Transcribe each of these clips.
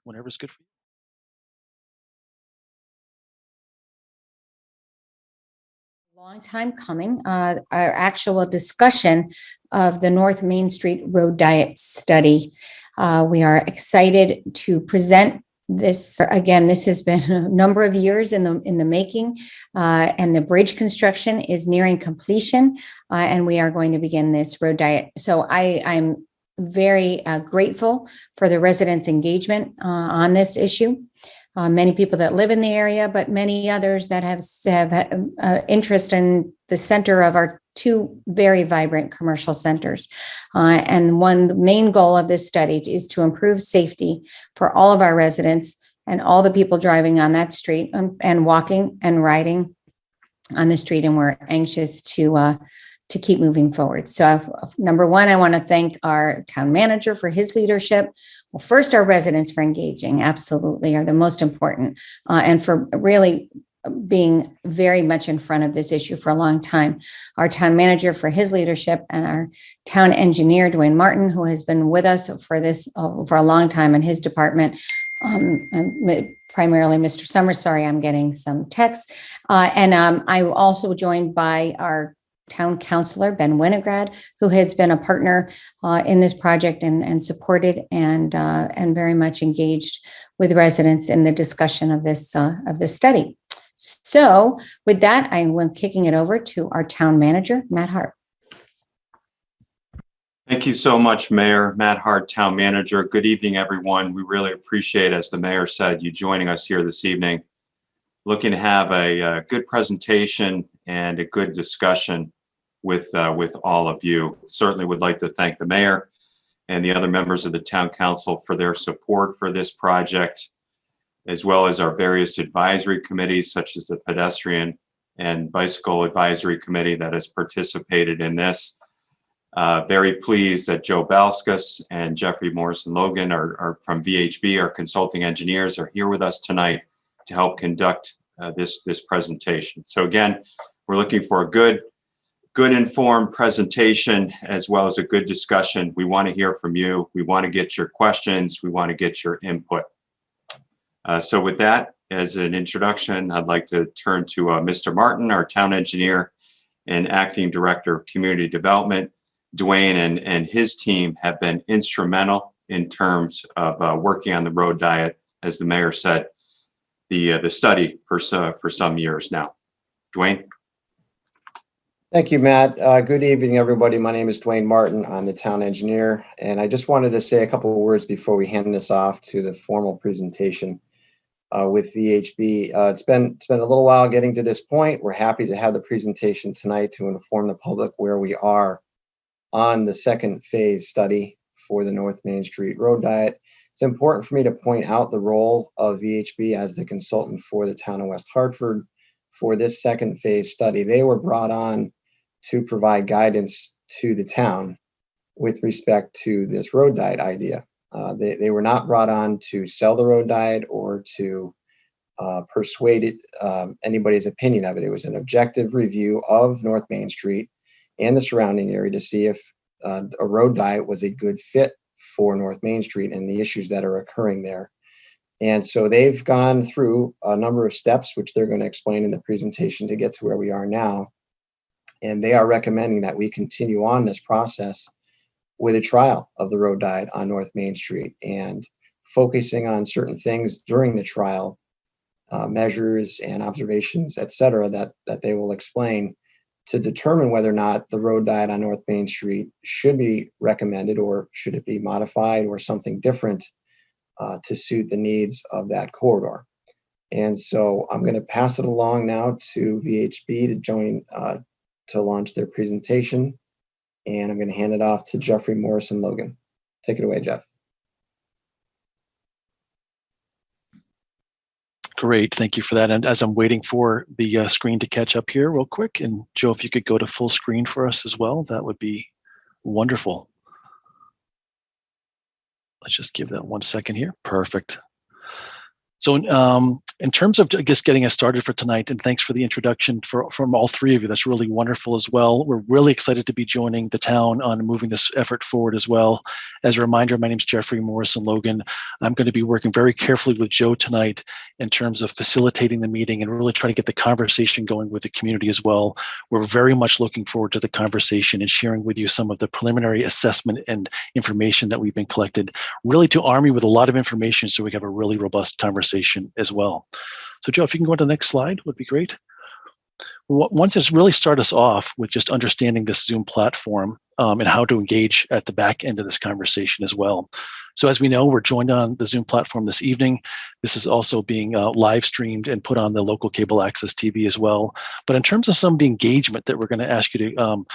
whenever's good for you. Long time coming. Our actual discussion of the North Main Street Road Diet Study. We are excited to present this. Again, this has been a number of years in the making, and the bridge construction is nearing completion, and we are going to begin this road diet. So I'm very grateful for the residents' engagement on this issue. Many people that live in the area, but many others that have interest in the center of our two very vibrant commercial centers. And the main goal of this study is to improve safety for all of our residents and all the people driving on that street and walking and riding on the street. And we're anxious to keep moving forward. So number one, I want to thank our town manager for his leadership. Well, first, our residents for engaging, absolutely, are the most important, and for really being very much in front of this issue for a long time. Our town manager for his leadership, and our town engineer, Dwayne Martin, who has been with us for this for a long time in his department. Primarily Mr. Summers. Sorry, I'm getting some texts. And I'm also joined by our town councilor, Ben Winograd, who has been a partner in this project and supported and very much engaged with residents in the discussion of this study. So with that, I'm kicking it over to our town manager, Matt Hart. Thank you so much, Mayor. Matt Hart, Town Manager. Good evening, everyone. We really appreciate, as the Mayor said, you joining us here this evening. Looking to have a good presentation and a good discussion with all of you. Certainly would like to thank the Mayor and the other members of the Town Council for their support for this project, as well as our various advisory committees, such as the Pedestrian and Bicycle Advisory Committee that has participated in this. Very pleased that Joe Balskas and Jeffrey Morrison Logan are from VHB, our consulting engineers, are here with us tonight to help conduct this presentation. So again, we're looking for a good informed presentation as well as a good discussion. We want to hear from you. We want to get your questions. We want to get your input. So with that, as an introduction, I'd like to turn to Mr. Martin, our town engineer and acting director of community development. Dwayne and his team have been instrumental in terms of working on the road diet, as the Mayor said, the study for some years now. Dwayne. Thank you, Matt. Good evening, everybody. My name is Dwayne Martin. I'm the town engineer, and I just wanted to say a couple of words before we hand this off to the formal presentation with VHB. It's been a little while getting to this point. We're happy to have the presentation tonight to inform the public where we are on the second phase study for the North Main Street Road Diet. It's important for me to point out the role of VHB as the consultant for the town of West Hartford for this second phase study. They were brought on to provide guidance to the town with respect to this road diet idea. They were not brought on to sell the road diet or to persuade anybody's opinion of it. It was an objective review of North Main Street and the surrounding area to see if a road diet was a good fit for North Main Street and the issues that are occurring there. And so they've gone through a number of steps, which they're going to explain in the presentation to get to where we are now. And they are recommending that we continue on this process with a trial of the road diet on North Main Street and focusing on certain things during the trial, measures and observations, et cetera, that they will explain to determine whether or not the road diet on North Main Street should be recommended or should it be modified or something different to suit the needs of that corridor. And so I'm going to pass it along now to VHB to join to launch their presentation. And I'm going to hand it off to Jeffrey Morrison Logan. Take it away, Jeff. Great, thank you for that. And as I'm waiting for the screen to catch up here real quick, and Joe, if you could go to full screen for us as well, that would be wonderful. Let's just give that 1 second here. Perfect. So in terms of, I guess, getting us started for tonight, and thanks for the introduction from all three of you. That's really wonderful as well. We're really excited to be joining the town on moving this effort forward as well. As a reminder, my name is Jeffrey Morrison Logan. I'm going to be working very carefully with Joe tonight in terms of facilitating the meeting and really trying to get the conversation going with the community as well. We're very much looking forward to the conversation and sharing with you some of the preliminary assessment and information that we've been collected, really to arm you with a lot of information so we have a really robust conversation as well. So Joe, if you can go to the next slide, would be great. Once it's really start us off with just understanding this Zoom platform and how to engage at the back end of this conversation as well. So as we know, we're joined on the Zoom platform this evening. This is also being live streamed and put on the local cable access TV as well. But in terms of some of the engagement that we're going to ask you to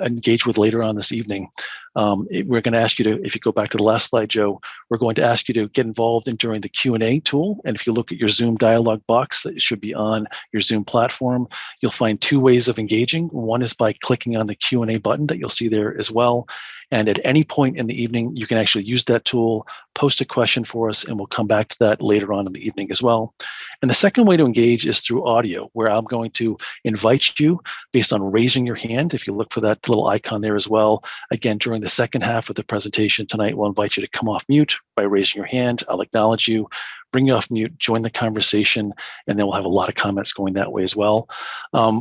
engage with later on this evening, we're going to ask you to, if you go back to the last slide, Joe, we're going to ask you to get involved in during the Q&A tool. And if you look at your Zoom dialog box that should be on your Zoom platform, you'll find two ways of engaging. One is by clicking on the Q&A button that you'll see there as well. And at any point in the evening, you can actually use that tool, post a question for us, and we'll come back to that later on in the evening as well. And the second way to engage is through audio, where I'm going to invite you based on raising your hand. If you look for that little icon there as well, again, during the second half of the presentation tonight, we'll invite you to come off mute by raising your hand. I'll acknowledge you, bring you off mute, join the conversation, and then we'll have a lot of comments going that way as well.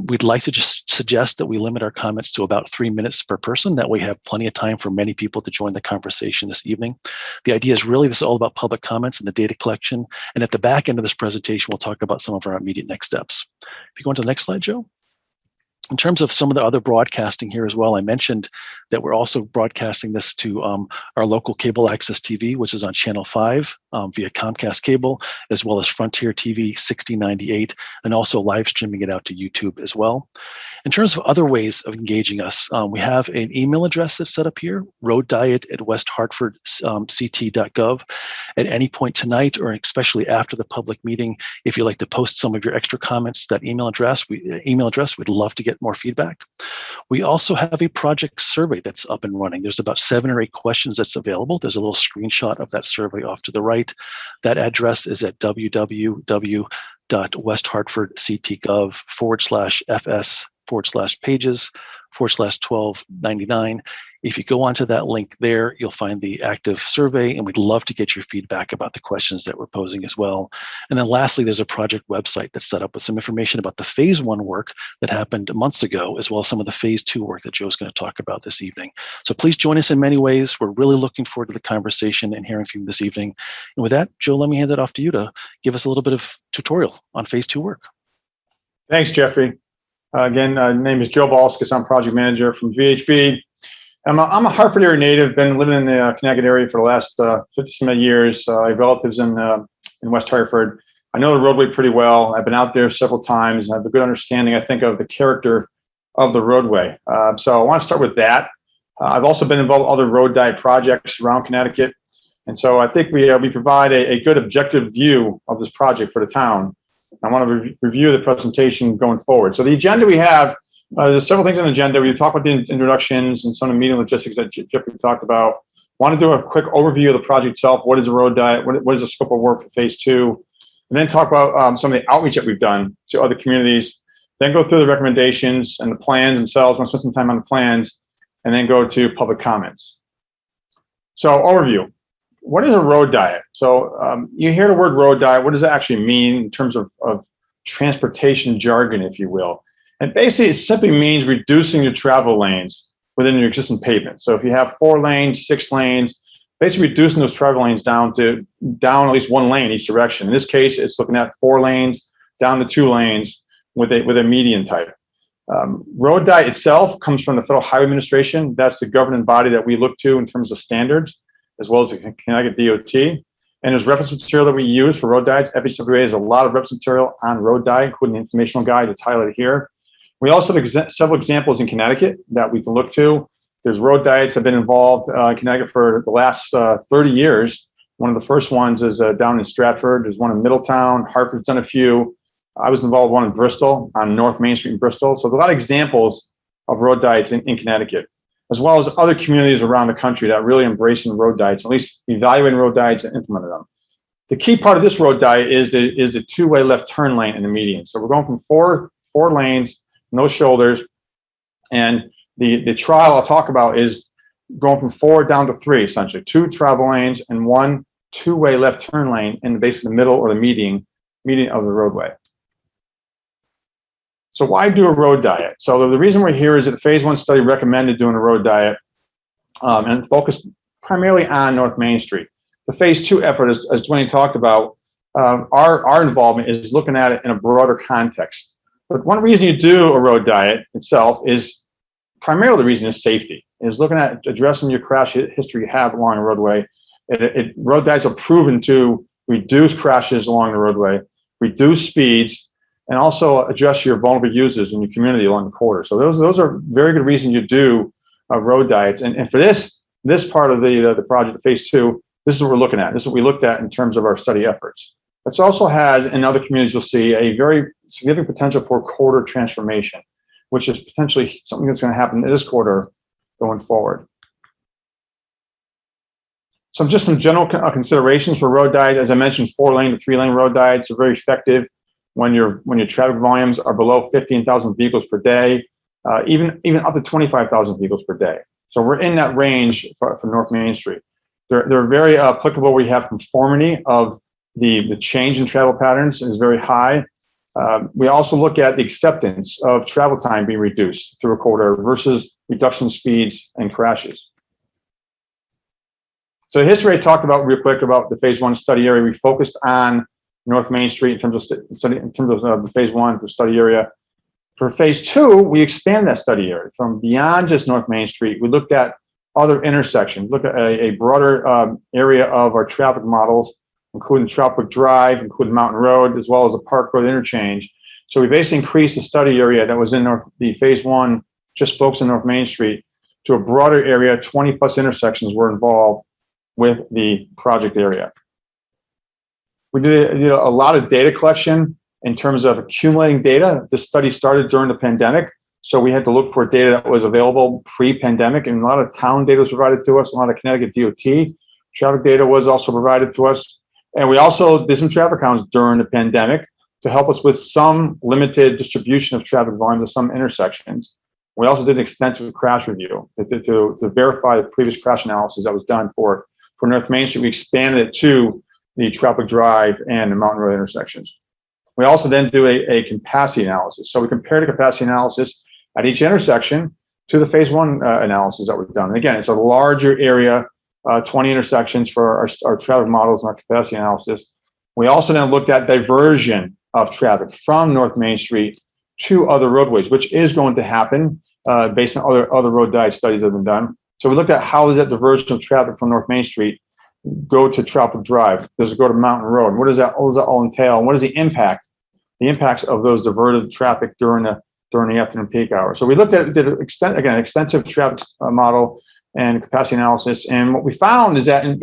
We'd like to just suggest that we limit our comments to about 3 minutes per person. That way we have plenty of time for many people to join the conversation this evening. The idea is really this is all about public comments and the data collection. And at the back end of this presentation, we'll talk about some of our immediate next steps. If you go on to the next slide, Joe. In terms of some of the other broadcasting here as well, I mentioned that we're also broadcasting this to our local cable access TV, which is on channel 5 via Comcast cable, as well as Frontier TV 6098, and also live streaming it out to YouTube as well. In terms of other ways of engaging us, we have an email address that's set up here, roaddiet@westhartfordct.gov. At any point tonight, or especially after the public meeting, if you'd like to post some of your extra comments to that email address, we'd love to get more feedback. We also have a project survey that's up and running. There's about 7 or 8 questions that's available. There's a little screenshot of that survey off to the right. That address is at www.westhartford.ct.gov/fs/pages/1299. If you go onto that link there, you'll find the active survey, and we'd love to get your feedback about the questions that we're posing as well. And then lastly, there's a project website that's set up with some information about the phase 1 work that happened months ago, as well as some of the phase 2 work that Joe's going to talk about this evening. So please join us in many ways. We're really looking forward to the conversation and hearing from you this evening. And with that, Joe, let me hand it off to you to give us a little bit of tutorial on phase 2 work. Thanks, Jeffrey. Again, name is Joe Balskis. I'm project manager from VHB. I'm a Hartford area native, been living in the Connecticut area for the last 50-some years. I have relatives in West Hartford. I know the roadway pretty well. I've been out there several times, and I have a good understanding, I think, of the character of the roadway. So I want to start with that. I've also been involved in other road diet projects around Connecticut. And so I think we provide a good objective view of this project for the town. I want to review the presentation going forward. So the agenda we have, there's several things on the agenda. We talk about the introductions and some of the meeting logistics that Jeffrey talked about. Want to do a quick overview of the project itself. What is a road diet? What is the scope of work for phase 2? And then talk about some of the outreach that we've done to other communities. Then go through the recommendations and the plans themselves. Want to spend some time on the plans, and then go to public comments. So overview. What is a road diet? So you hear the word road diet. What does it actually mean in terms of transportation jargon, if you will? And basically, it simply means reducing your travel lanes within your existing pavement. So if you have 4 lanes, 6 lanes, basically reducing those travel lanes down at least 1 lane each direction. In this case, it's looking at 4 lanes down to 2 lanes with a median type. Road diet itself comes from the Federal Highway Administration. That's the governing body that we look to in terms of standards, as well as the Connecticut DOT. And there's reference material that we use for road diets. FHWA has a lot of reference material on road diet, including the informational guide that's highlighted here. We also have several examples in Connecticut that we can look to. There's road diets that have been involved in Connecticut for the last 30 years. One of the first ones is down in Stratford. There's one in Middletown. Hartford's done a few. I was involved in one in Bristol, on North Main Street in Bristol. So there's a lot of examples of road diets in Connecticut, as well as other communities around the country that really embracing road diets, at least evaluating road diets and implementing them. The key part of this road diet is the two-way left turn lane in the median. So we're going from four lanes, no shoulders, and the trial I'll talk about is going from 4 down to 3, essentially 2 travel lanes and 1 two-way left turn lane in basically the middle or the median of the roadway. So why do a road diet? So the reason we're here is that the phase 1 study recommended doing a road diet and focused primarily on North Main Street. The phase 2 effort, as Dwayne talked about, our involvement is looking at it in a broader context. But one reason you do a road diet itself is primarily the reason is safety, is looking at addressing your crash history you have along a roadway. Road diets are proven to reduce crashes along the roadway, reduce speeds, and also address your vulnerable users in your community along the corridor. So those are very good reasons you do road diets. And for this part of the project, the phase 2, this is what we're looking at. This is what we looked at in terms of our study efforts. It also has, in other communities, you'll see a very significant potential for corridor transformation, which is potentially something that's going to happen in this corridor going forward. So just some general considerations for road diets. As I mentioned, 4-lane to 3-lane road diets are very effective when your traffic volumes are below 15,000 vehicles per day, even up to 25,000 vehicles per day. So we're in that range for North Main Street. They're very applicable. We have conformity of the change in travel patterns is very high. We also look at the acceptance of travel time being reduced through a corridor versus reduction in speeds and crashes. So history I talked about real quick about the phase 1 study area. We focused on North Main Street in terms of the phase 1 for study area. For phase 2, we expanded that study area from beyond just North Main Street. We looked at other intersections, look at a broader area of our traffic models, including Troutbrook Drive, including Mountain Road, as well as the Park Road interchange. So we basically increased the study area that was in the phase 1, just focused on North Main Street, to a broader area. 20+ intersections were involved with the project area. We did a lot of data collection in terms of accumulating data. This study started during the pandemic, so we had to look for data that was available pre-pandemic, and a lot of town data was provided to us, a lot of Connecticut DOT traffic data was also provided to us. And we also did some traffic counts during the pandemic to help us with some limited distribution of traffic volume to some intersections. We also did an extensive crash review to verify the previous crash analysis that was done for North Main Street. We expanded it to the Troutbrook Drive and the Mountain Road intersections. We also then do a capacity analysis. So we compare the capacity analysis at each intersection to the phase 1 analysis that was done. And again, it's a larger area, 20 intersections for our traffic models and our capacity analysis. We also then looked at diversion of traffic from North Main Street to other roadways, which is going to happen based on other road diet studies that have been done. So we looked at how does that diversion of traffic from North Main Street go to Troutbrook Drive? Does it go to Mountain Road? What does that all entail? And what is the impacts of those diverted traffic during the afternoon peak hour? So we looked at extensive traffic model and capacity analysis. And what we found is that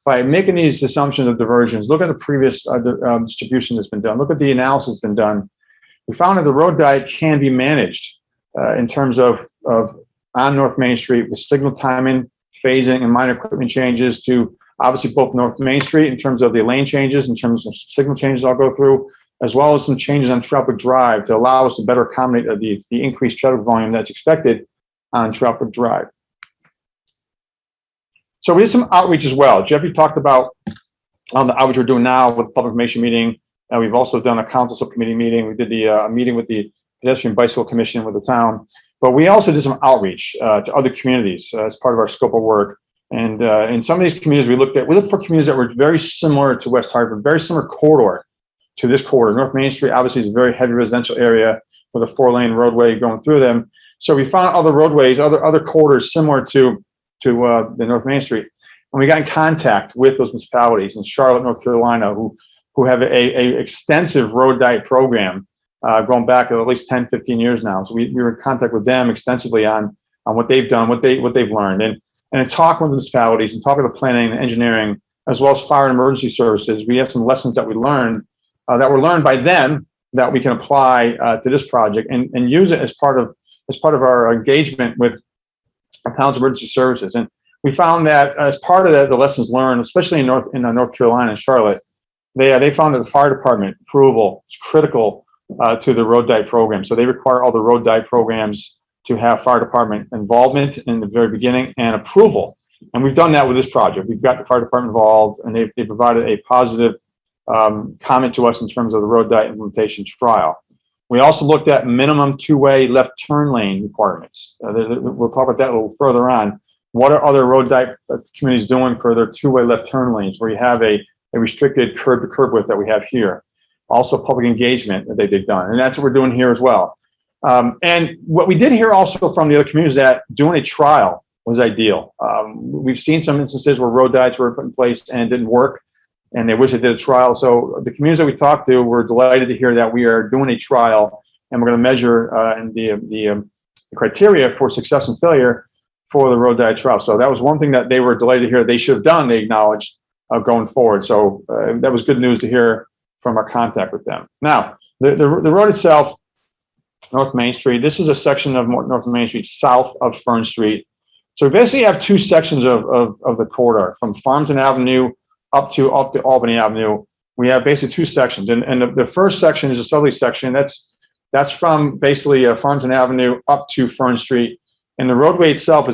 by making these assumptions of diversions, look at the previous distribution that's been done, look at the analysis that's been done, we found that the road diet can be managed in terms of on North Main Street with signal timing, phasing, and minor equipment changes to obviously both North Main Street in terms of the lane changes, in terms of signal changes I'll go through, as well as some changes on Troutbrook Drive to allow us to better accommodate the increased traffic volume that's expected on Troutbrook Drive. So we did some outreach as well. Jeffrey talked about the outreach we're doing now with the public information meeting. We've also done a council subcommittee meeting. We did the meeting with the Pedestrian Bicycle Commission with the town. But we also did some outreach to other communities as part of our scope of work. And in some of these communities, we looked for communities that were very similar to West Hartford, very similar corridor to this corridor. North Main Street obviously is a very heavy residential area with a 4-lane roadway going through them. So we found other roadways, other corridors similar to the North Main Street. And we got in contact with those municipalities in Charlotte, North Carolina, who have a extensive road diet program going back at least 10, 15 years now. So we were in contact with them extensively on what they've done, what they've learned. And in talking with municipalities and talking to planning and engineering, as well as fire and emergency services, we have some lessons that we learned that were learned by them that we can apply to this project and use it as part of our engagement with our town's emergency services. And we found that as part of that, the lessons learned, especially in North Carolina and Charlotte, they found that the fire department approval is critical to the road diet program. So they require all the road diet programs to have fire department involvement in the very beginning and approval. And we've done that with this project. We've got the fire department involved, and they provided a positive comment to us in terms of the road diet implementation trial. We also looked at minimum two-way left turn lane requirements. We'll talk about that a little further on. What are other road diet communities doing for their two-way left turn lanes where you have a restricted curb to curb width that we have here? Also public engagement that they've done. And that's what we're doing here as well. And what we did hear also from the other communities that doing a trial was ideal. We've seen some instances where road diets were put in place and it didn't work, and they wish they did a trial. So the communities that we talked to were delighted to hear that we are doing a trial, and we're going to measure the criteria for success and failure for the road diet trial. So that was one thing that they were delighted to hear they should have done, they acknowledged, going forward. So that was good news to hear from our contact with them. Now, the road itself, North Main Street, this is a section of North Main Street south of Fern Street. So we basically have two sections of the corridor, from Farmington Avenue up to Albany Avenue. We have basically two sections. And the first section is a southerly section. That's from basically Farmington Avenue up to Fern Street. And the roadway itself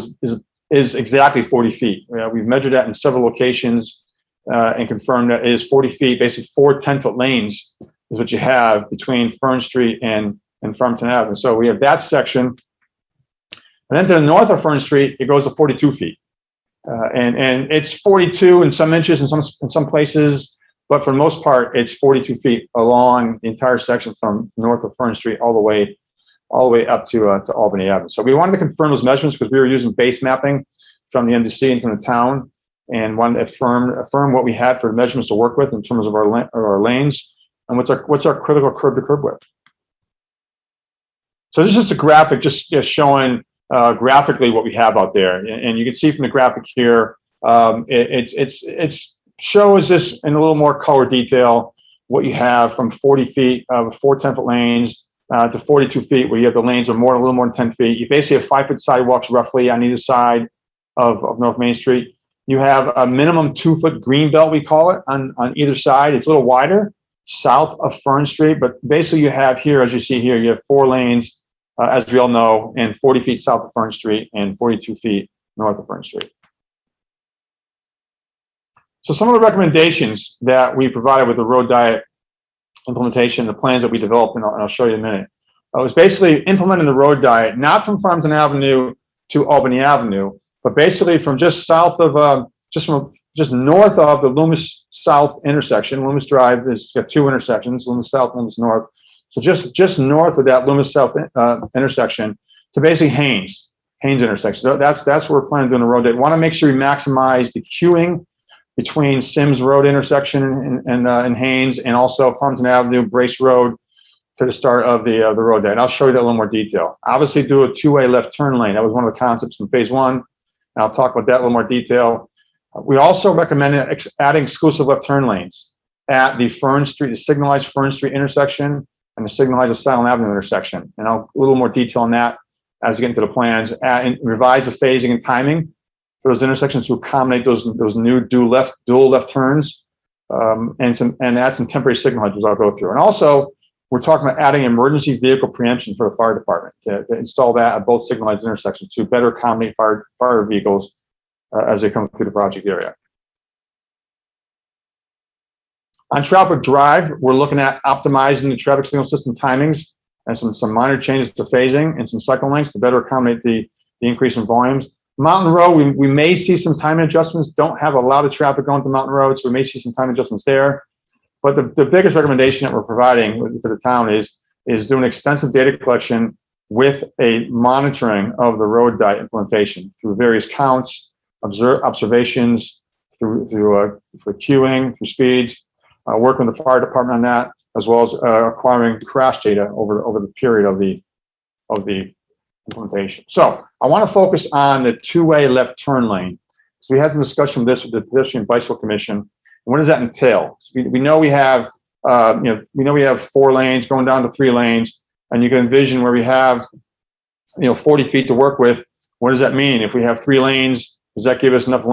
is exactly 40 feet. We've measured that in several locations and confirmed that it is 40 feet. Basically 4 10-foot lanes is what you have between Fern Street and Farmington Avenue. So we have that section. And then to the north of Fern Street, it goes to 42 feet. And it's 42 in some inches in some places, but for the most part, it's 42 feet along the entire section from north of Fern Street all the way up to Albany Avenue. So we wanted to confirm those measurements because we were using base mapping from the NDC and from the town, and wanted to affirm what we had for measurements to work with in terms of our lanes and what's our critical curb to curb width. So this is just a graphic just showing graphically what we have out there, and you can see from the graphic here, it shows this in a little more color detail what you have from 40 feet of 4 10-foot lanes to 42 feet, where you have the lanes are a little more than 10 feet. You basically have 5-foot sidewalks roughly on either side of North Main Street. You have a minimum 2-foot green belt, we call it, on either side. It's a little wider south of Fern Street, but basically you have here, as you see here, you have 4 lanes, as we all know, and 40 feet south of Fern Street and 42 feet north of Fern Street. So some of the recommendations that we provided with the road diet implementation, the plans that we developed, and I'll show you in a minute, was basically implementing the road diet, not from Farmington Avenue to Albany Avenue, but basically from just south of, just north of the Loomis South intersection. Loomis Drive has got 2 intersections, Loomis South, Loomis North. So just north of that Loomis South intersection to basically Haynes intersection. So that's where we're planning on doing the road diet. We want to make sure we maximize the queuing between Sims Road intersection and Haynes, and also Farmington Avenue, Brace Road to the start of the road diet. And I'll show you that in a little more detail. Obviously, do a 2-way left turn lane. That was one of the concepts in phase 1. And I'll talk about that in a little more detail. We also recommend adding exclusive left turn lanes at the signalized Fern Street intersection and the signalized Asylum Avenue intersection. And a little more detail on that as we get into the plans. And revise the phasing and timing for those intersections to accommodate those new dual left turns, and add some temporary signalizers I'll go through. And also, we're talking about adding emergency vehicle preemption for the fire department to install that at both signalized intersections to better accommodate fire vehicles as they come through the project area. On Troutbrook Drive, we're looking at optimizing the traffic signal system timings and some minor changes to phasing and some cycle lengths to better accommodate the increase in volumes. Mountain Road, we may see some timing adjustments. Don't have a lot of traffic going to Mountain Road, so we may see some time adjustments there. But the biggest recommendation that we're providing to the town is doing extensive data collection with a monitoring of the road diet implementation through various counts, observations, through queuing, through speeds, working with the fire department on that, as well as acquiring crash data over the period of the implementation. So I want to focus on the 2-way left turn lane. So we had some discussion with this with the Pedestrian Bicycle Commission. And what does that entail? So we know we have 4 lanes going down to 3 lanes, and you can envision where we have 40 feet to work with. What does that mean? If we have 3 lanes, does that give us enough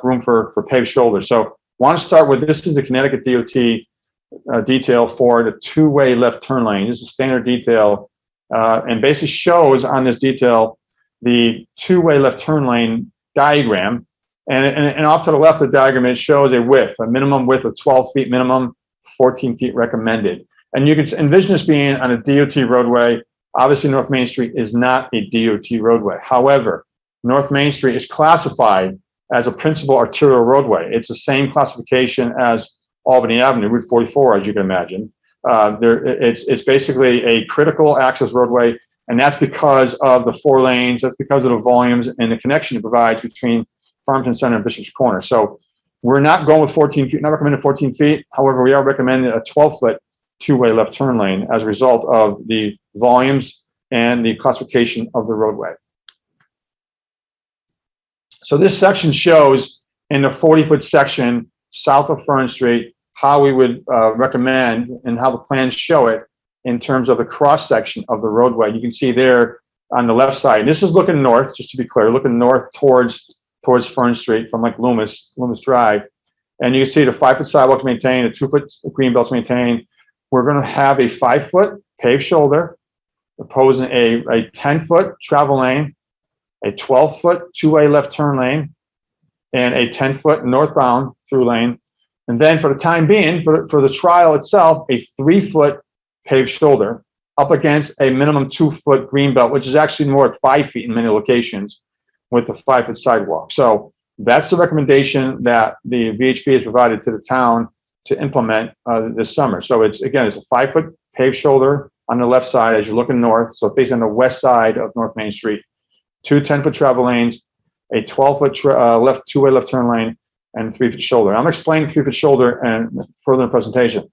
room for paved shoulders? So Want to start with, this is the Connecticut DOT detail for the two-way left turn lane. This is a standard detail, and basically shows on this detail the two-way left turn lane diagram. And off to the left of the diagram, it shows a minimum width of 12 feet minimum, 14 feet recommended. And you can envision this being on a DOT roadway. Obviously, North Main Street is not a DOT roadway. However, North Main Street is classified as a principal arterial roadway. It's the same classification as Albany Avenue, Route 44, as you can imagine. It's basically a critical access roadway, and that's because of the 4 lanes, that's because of the volumes and the connection it provides between Farmington Center and Bishop's Corner. So we're not going with 14 feet, not recommending 14 feet. However, we are recommending a 12-foot two-way left turn lane as a result of the volumes and the classification of the roadway. So this section shows in the 40-foot section south of Fern Street how we would recommend and how the plans show it in terms of the cross section of the roadway. You can see there on the left side. This is looking north, just to be clear, looking north towards Fern Street from like Loomis Drive. And you can see the 5-foot sidewalk to maintain, a 2-foot green belt to maintain. We're going to have a 5-foot paved shoulder, opposing a 10-foot travel lane, a 12-foot two-way left turn lane, and a 10-foot northbound through lane. And then for the time being, for the trial itself, a 3-foot paved shoulder up against a minimum 2-foot green belt, which is actually more at 5 feet in many locations with a 5-foot sidewalk. So that's the recommendation that the VHB has provided to the town to implement this summer. So it's a 5-foot paved shoulder on the left side as you're looking north. So facing the west side of North Main Street, 2 10-foot travel lanes, a 12-foot two-way left turn lane, and 3-foot shoulder. I'm explaining 3-foot shoulder and further in the presentation.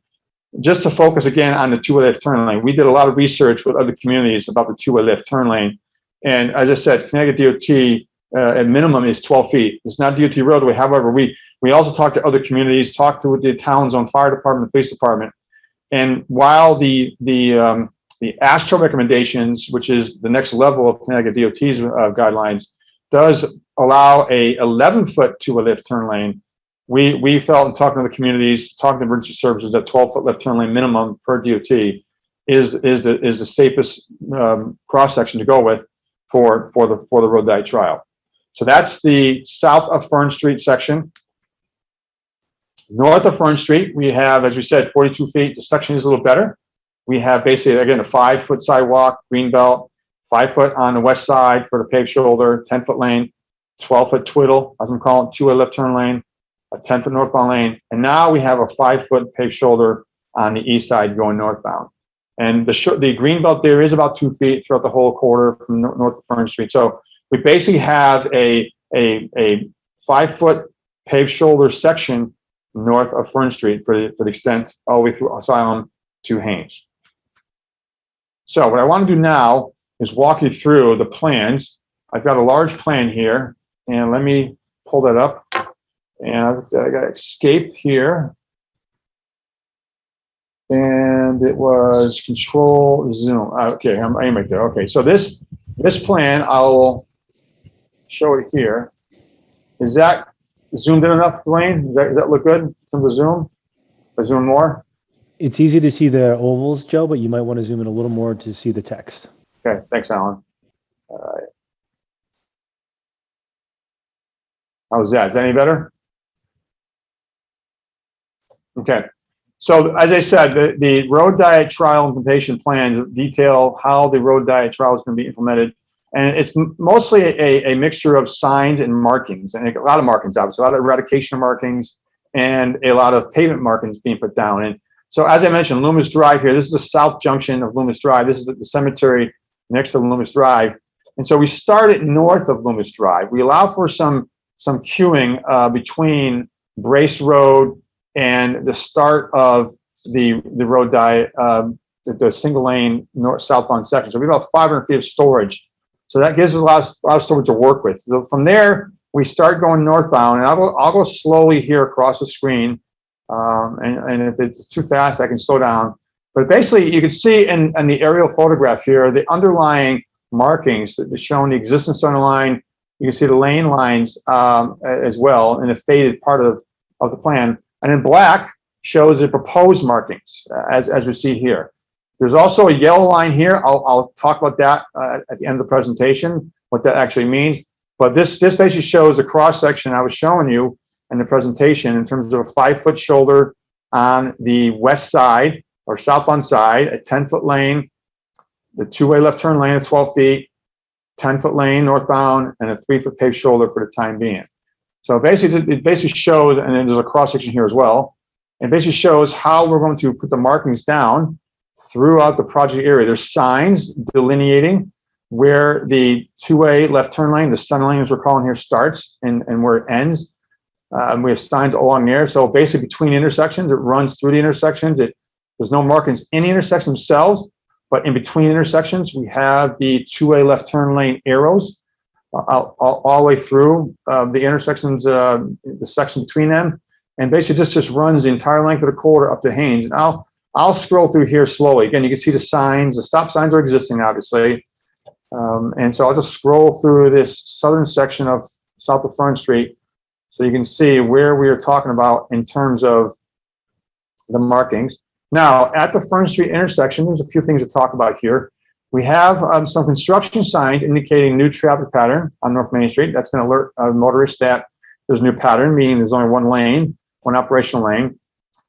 Just to focus again on the two-way left turn lane, we did a lot of research with other communities about the two-way left turn lane. And as I said, Connecticut DOT at minimum is 12 feet. It's not DOT roadway. However, we also talked to other communities, talked to the town's own fire department, the police department. And while the AASHTO recommendations, which is the next level of Connecticut DOT's guidelines, does allow a 11-foot two-way left turn lane, we felt in talking to the communities, talking to emergency services, that 12-foot left turn lane minimum per DOT is the safest cross section to go with for the road diet trial. So that's the south of Fern Street section. North of Fern Street, we have, as we said, 42 feet. The section is a little better. We have basically, again, a 5-foot sidewalk, green belt, 5-foot on the west side for the paved shoulder, 10-foot lane, 12-foot twiddle, as I'm calling it, two-way left turn lane, a 10-foot northbound lane. And now we have a 5-foot paved shoulder on the east side going northbound. And the green belt there is about 2 feet throughout the whole quarter from north of Fern Street. So we basically have a 5-foot paved shoulder section north of Fern Street for the extent all the way through Asylum to Haynes. So what I want to do now is walk you through the plans. I've got a large plan here, and let me pull that up. And I got escape here. And it was control zoom. Okay, I'm right there. Okay, so this plan, I'll show it here. Is that zoomed in enough, Dwayne? Does that look good in terms of zoom? Or zoom more? It's easy to see the ovals, Joe, but you might want to zoom in a little more to see the text. Okay, thanks, Alan. All right. How's that? Is that any better? Okay. So as I said, the road diet trial implementation plans detail how the road diet trial is going to be implemented. And it's mostly a mixture of signs and markings, and a lot of markings, obviously, a lot of eradication markings and a lot of pavement markings being put down. And so as I mentioned, Loomis Drive here, this is the south junction of Loomis Drive. This is the cemetery next to Loomis Drive. And so we started north of Loomis Drive. We allow for some queuing between Brace Road and the start of the road diet, the single lane southbound section. So we have about 500 feet of storage. So that gives us a lot of storage to work with. So from there, we start going northbound, and I'll go slowly here across the screen. And if it's too fast, I can slow down. But basically, you can see in the aerial photograph here, the underlying markings that are showing the existing center line. You can see the lane lines as well in a faded part of of the plan. And in black shows the proposed markings, as we see here. There's also a yellow line here. I'll talk about that at the end of the presentation, what that actually means. But this basically shows the cross section I was showing you in the presentation in terms of a 5-foot shoulder on the west side or southbound side, a 10-foot lane, the two-way left turn lane of 12 feet, 10-foot lane northbound, and a 3-foot paved shoulder for the time being. So basically, it basically shows, and then there's a cross section here as well. It basically shows how we're going to put the markings down throughout the project area. There's signs delineating where the two-way left turn lane, the center lane as we're calling here, starts and where it ends. We have signs along there. So basically between intersections, it runs through the intersections. There's no markings in the intersections themselves, but in between intersections, we have the two-way left turn lane arrows all the way through the intersections, the section between them. And basically this just runs the entire length of the corridor up to Haynes. And I'll scroll through here slowly. Again, you can see the signs. The stop signs are existing, obviously. And so I'll just scroll through this southern section of south of Fern Street so you can see where we are talking about in terms of the markings. Now, at the Fern Street intersection, there's a few things to talk about here. We have some construction signs indicating new traffic pattern on North Main Street. That's going to alert motorists that there's a new pattern, meaning there's only one lane, one operational lane.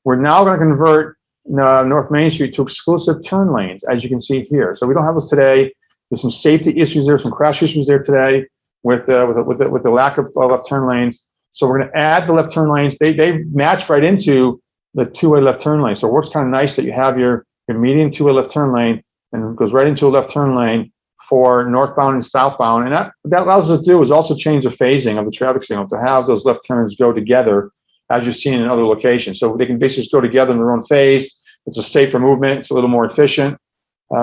We're now going to convert North Main Street to exclusive turn lanes, as you can see here. So we don't have this today. There's some safety issues there, some crash issues there today with the lack of left turn lanes. So we're going to add the left turn lanes. They match right into the two-way left turn lane. So it works kind of nice that you have your median two-way left turn lane and it goes right into a left turn lane for northbound and southbound. And that allows us to do is also change the phasing of the traffic signal to have those left turns go together as you've seen in other locations. So they can basically just go together in their own phase. It's a safer movement. It's a little more efficient.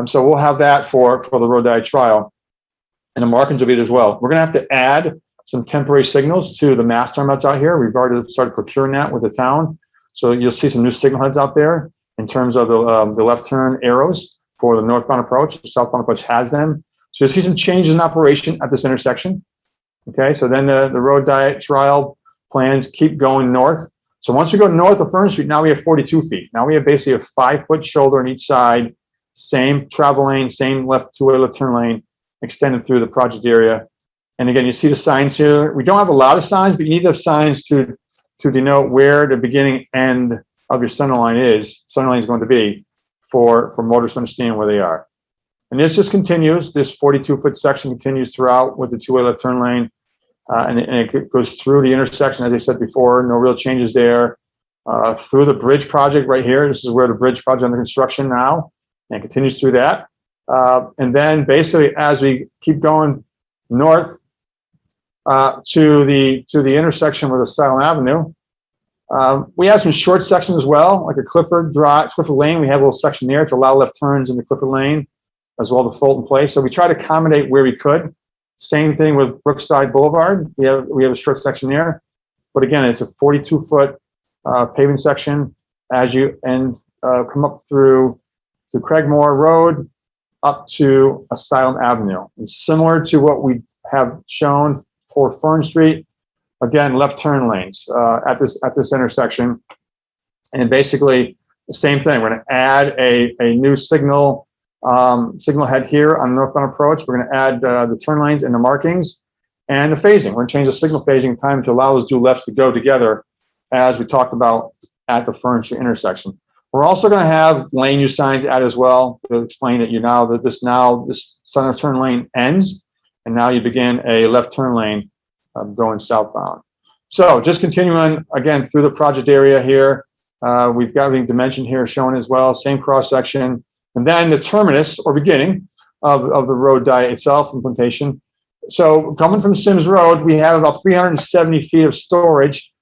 So we'll have that for the road diet trial. And the markings will be there as well. We're going to have to add some temporary signals to the mast arm that's out here. We've already started procuring that with the town. So you'll see some new signal heads out there in terms of the left turn arrows for the northbound approach. The southbound approach has them. So you'll see some changes in operation at this intersection. Okay, so then the road diet trial plans keep going north. So once we go north of Fern Street, now we have 42 feet. Now we have basically a 5-foot shoulder on each side, same travel lane, same two-way left turn lane extended through the project area. And again, you see the signs here. We don't have a lot of signs, but you need those signs to denote where the beginning end of your center line is going to be for motorists to understand where they are. And this just continues. This 42-foot section continues throughout with the two-way left turn lane. And it goes through the intersection, as I said before, no real changes there. Through the bridge project right here. This is where the bridge project under construction now, and continues through that. And then basically as we keep going north to the intersection with Asylum Avenue, we have some short sections as well, like a Clifford Lane. We have a little section there to allow left turns in the Clifford Lane, as well as the Fulton Place. So we try to accommodate where we could. Same thing with Brookside Boulevard. We have a short section there, but again, it's a 42-foot paving section as you come up through to Craigmore Road up to Asylum Avenue. And similar to what we have shown for Fern Street, again, left turn lanes at this intersection. And basically the same thing. We're going to add a new signal head here on the northbound approach. We're going to add the turn lanes and the markings and the phasing. We're going to change the signal phasing time to allow those two lefts to go together, as we talked about at the Fern Street intersection. We're also going to have lane use signs added as well to explain that this center turn lane ends, and now you begin a left turn lane going southbound. So just continuing again through the project area here, we've got the dimension here shown as well, same cross section, and then the terminus or beginning of the road diet itself, implementation. So coming from Sims Road, we have about 370 feet of storage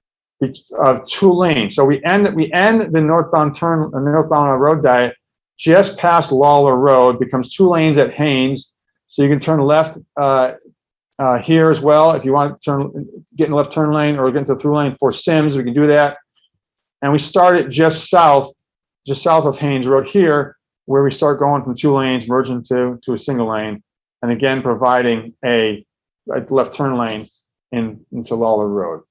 of 2 lanes. So we end the northbound road diet just past Lawler Road, becomes 2 lanes at Haynes. So you can turn left here as well if you want to get in the left turn lane or get into the through lane for Sims. We can do that. And we start it just south of Haynes Road here, where we start going from 2 lanes, merging to a single lane, and again providing a left turn lane into Lawler Road.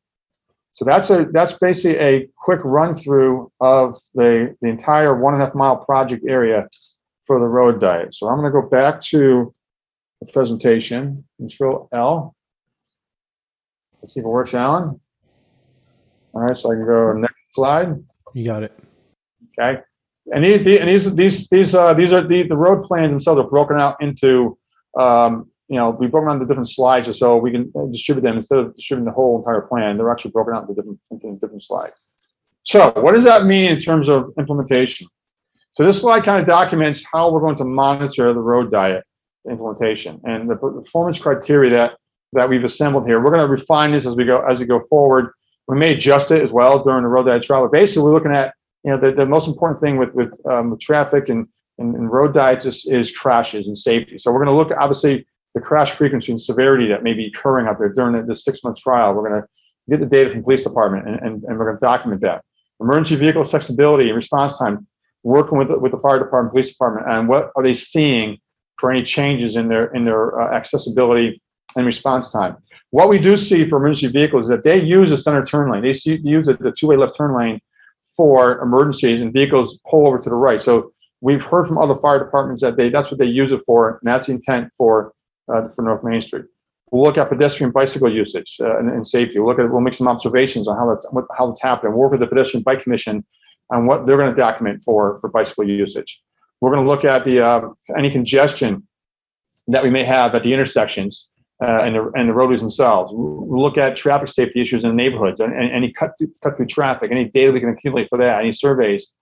So that's basically a quick run through of the entire 1.5 mile project area for the road diet. So I'm going to go back to the presentation, Control L. Let's see if it works, Alan. All right, so I can go next slide. You got it. Okay, and these are the road plans themselves are broken out into we broke down the different slides so we can distribute them instead of distributing the whole entire plan. They're actually broken out into different slides. So what does that mean in terms of implementation? So this slide kind of documents how we're going to monitor the road diet implementation and the performance criteria that we've assembled here. We're going to refine this as we go forward. We may adjust it as well during the road diet trial. But basically, we're looking at the most important thing with traffic and road diets is crashes and safety. So we're going to look at obviously the crash frequency and severity that may be occurring out there during this 6-month trial. We're going to get the data from the police department and we're going to document that. Emergency vehicle accessibility and response time, working with the fire department, police department, and what are they seeing for any changes in their accessibility and response time. What we do see for emergency vehicles is that they use the center turn lane. They use the two-way left turn lane for emergencies, and vehicles pull over to the right. So we've heard from other fire departments that that's what they use it for, and that's the intent for North Main Street. We'll look at pedestrian bicycle usage and safety. We'll make some observations on how that's happening. We'll work with the Pedestrian Bike Commission on what they're going to document for bicycle usage. We're going to look at any congestion that we may have at the intersections and the roadways themselves. We'll look at traffic safety issues in the neighborhoods and any cut through traffic, any data we can accumulate for that, any surveys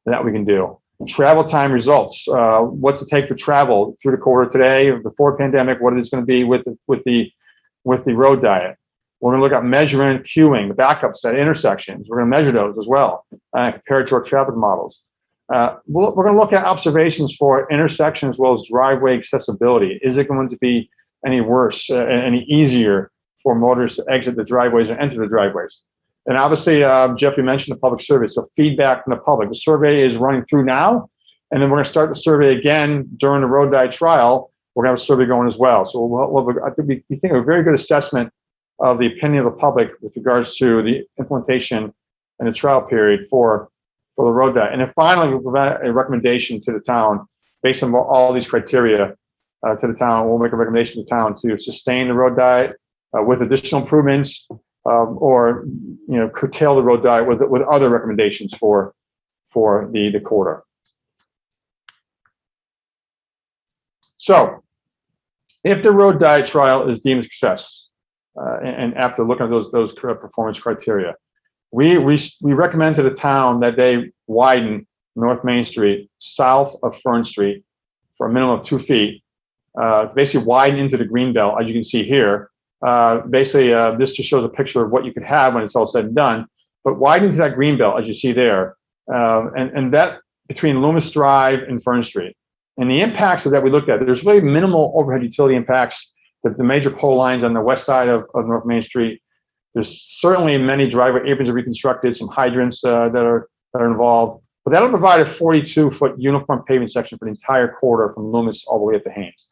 that we can do. Travel time results, what to take for travel through the corridor today or before pandemic, what it is going to be with the road diet. We're going to look at measuring queuing, the backups at intersections. We're going to measure those as well, compared to our traffic models. We're going to look at observations for intersections as well as driveway accessibility. Is it going to be any worse, any easier for motorists to exit the driveways or enter the driveways? And obviously, Jeffrey mentioned the public survey, so feedback from the public. The survey is running through now, and then we're going to start the survey again during the road diet trial. We're going to have a survey going as well. So I think we think a very good assessment of the opinion of the public with regards to the implementation and the trial period for the road diet. And then finally, we'll provide a recommendation to the town based on all these criteria to the town. We'll make a recommendation to the town to sustain the road diet with additional improvements, or curtail the road diet with other recommendations for the corridor. So, if the road diet trial is deemed a success, and after looking at those performance criteria, we recommend to the town that they widen North Main Street south of Fern Street for a minimum of 2 feet, basically widen into the green belt, as you can see here. This just shows a picture of what you could have when it's all said and done, but widen into that green belt, as you see there, and that between Loomis Drive and Fern Street. And the impacts that we looked at, there's really minimal overhead utility impacts. The major pole lines on the west side of North Main Street. There's certainly many driveway aprons are reconstructed, some hydrants that are involved, but that'll provide a 42-foot uniform pavement section for the entire corridor from Loomis all the way up to Haynes,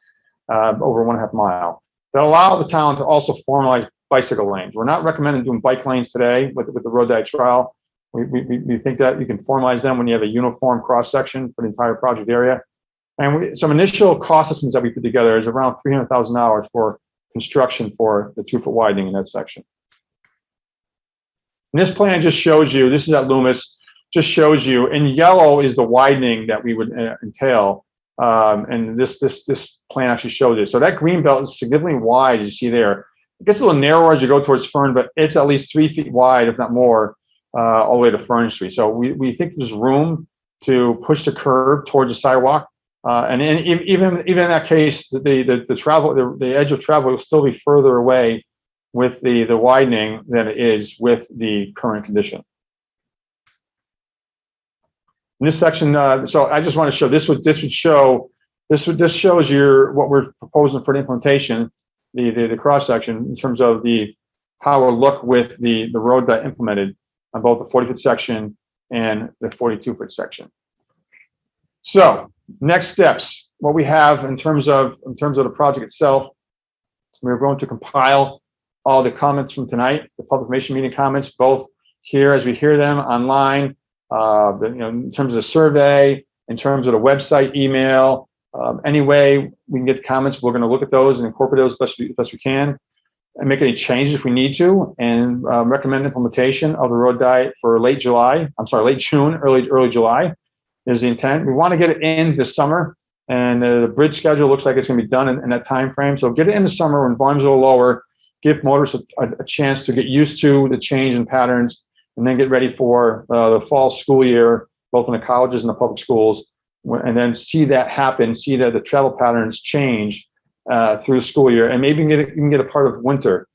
over 1.5 mile. That'll allow the town to also formalize bicycle lanes. We're not recommending doing bike lanes today with the road diet trial. We think that you can formalize them when you have a uniform cross section for the entire project area. And some initial cost estimates that we put together is around $300,000 for construction for the 2-foot widening in that section. And this plan just shows you, this is at Loomis, just shows you in yellow is the widening that we would entail. And this plan actually shows it. So that green belt is significantly wide, as you see there. It gets a little narrower as you go towards Fern, but it's at least 3 feet wide, if not more, all the way to Fern Street. So we think there's room to push the curb towards the sidewalk. And even in that case, the edge of travel will still be further away with the widening than it is with the current condition. In this section, so I just want to show this shows what we're proposing for the implementation, the cross section in terms of how it will look with the road that implemented on both the 40-foot section and the 42-foot section. So next steps, what we have in terms of the project itself, we're going to compile all the comments from tonight, the public information meeting comments, both here as we hear them online, in terms of the survey, in terms of the website, email, any way we can get the comments, we're going to look at those and incorporate those best we can, and make any changes if we need to, and recommend implementation of the road diet for late June, early July is the intent. We want to get it in this summer, and the bridge schedule looks like it's going to be done in that time frame. So get it in the summer when volumes are a little lower, give motorists a chance to get used to the change in patterns, and then get ready for the fall school year, both in the colleges and the public schools, and then see that happen, see that the travel patterns change through the school year, and maybe you can get a part of winter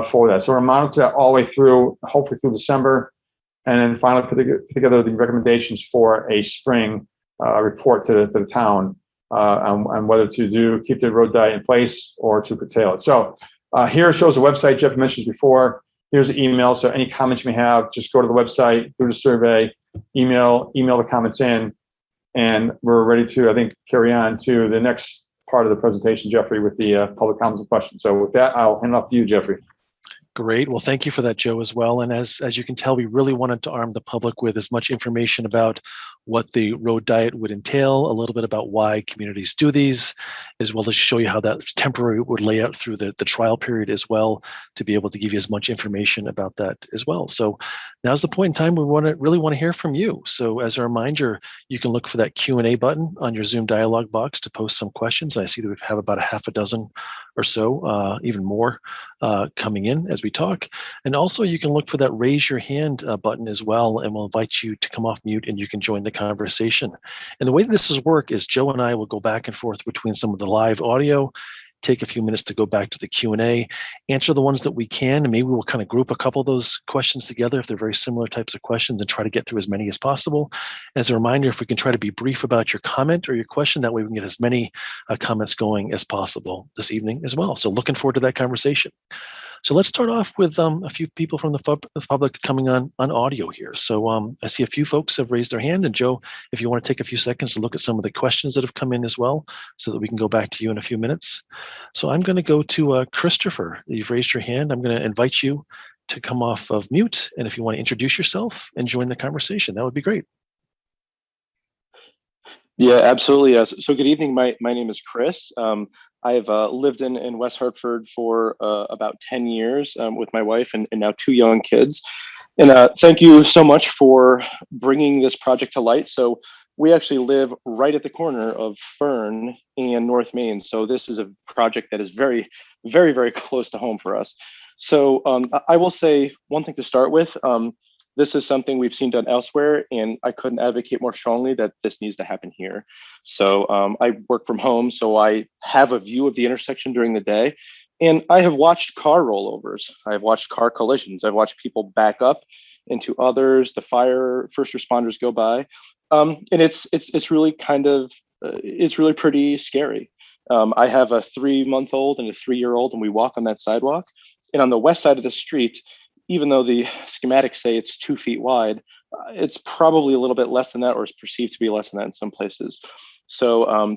for that. So we're monitoring that all the way through, hopefully through December, and then finally put together the recommendations for a spring report to the town on whether to keep the road diet in place or to curtail it. So here shows the website Jeff mentioned before. Here's the email. So any comments you may have, just go to the website, do the survey, email the comments in, and we're ready to, I think, carry on to the next part of the presentation, Jeffrey, with the public comments and questions. So with that, I'll hand it off to you, Jeffrey. Great. Well, thank you for that, Joe, as well. And as you can tell, we really wanted to arm the public with as much information about what the road diet would entail, a little bit about why communities do these, as well as show you how that temporary would lay out through the trial period as well, to be able to give you as much information about that as well. So now's the point in time we really want to hear from you. So as a reminder, you can look for that Q&A button on your Zoom dialog box to post some questions. I see that we have about a half a dozen or so, even more, coming in as we talk. And also you can look for that raise your hand button as well, and we'll invite you to come off mute and you can join the conversation. And the way this is work is Joe and I will go back and forth between some of the live audio, take a few minutes to go back to the Q&A, answer the ones that we can, and maybe we'll kind of group a couple of those questions together if they're very similar types of questions, and try to get through as many as possible. As a reminder, if we can try to be brief about your comment or your question, that way we can get as many comments going as possible this evening as well. So looking forward to that conversation. So let's start off with a few people from the public coming on audio here. So I see a few folks have raised their hand, and Joe, if you want to take a few seconds to look at some of the questions that have come in as well, so that we can go back to you in a few minutes. So I'm going to go to Christopher. You've raised your hand. I'm going to invite you to come off of mute, and if you want to introduce yourself and join the conversation, that would be great. Yeah, absolutely. So good evening. My name is Chris. I've lived in West Hartford for about 10 years with my wife and now 2 young kids. And thank you so much for bringing this project to light. So we actually live right at the corner of Fern and North Main. So this is a project that is very, very, very close to home for us. So I will say one thing to start with. This is something we've seen done elsewhere, and I couldn't advocate more strongly that this needs to happen here. So I work from home, so I have a view of the intersection during the day, and I have watched car rollovers. I've watched car collisions. I've watched people back up into others. The first responders go by, and it's really it's really pretty scary. I have a 3-month-old and a 3-year-old, and we walk on that sidewalk. And on the west side of the street, even though the schematics say it's 2 feet wide, it's probably a little bit less than that, or is perceived to be less than that in some places. So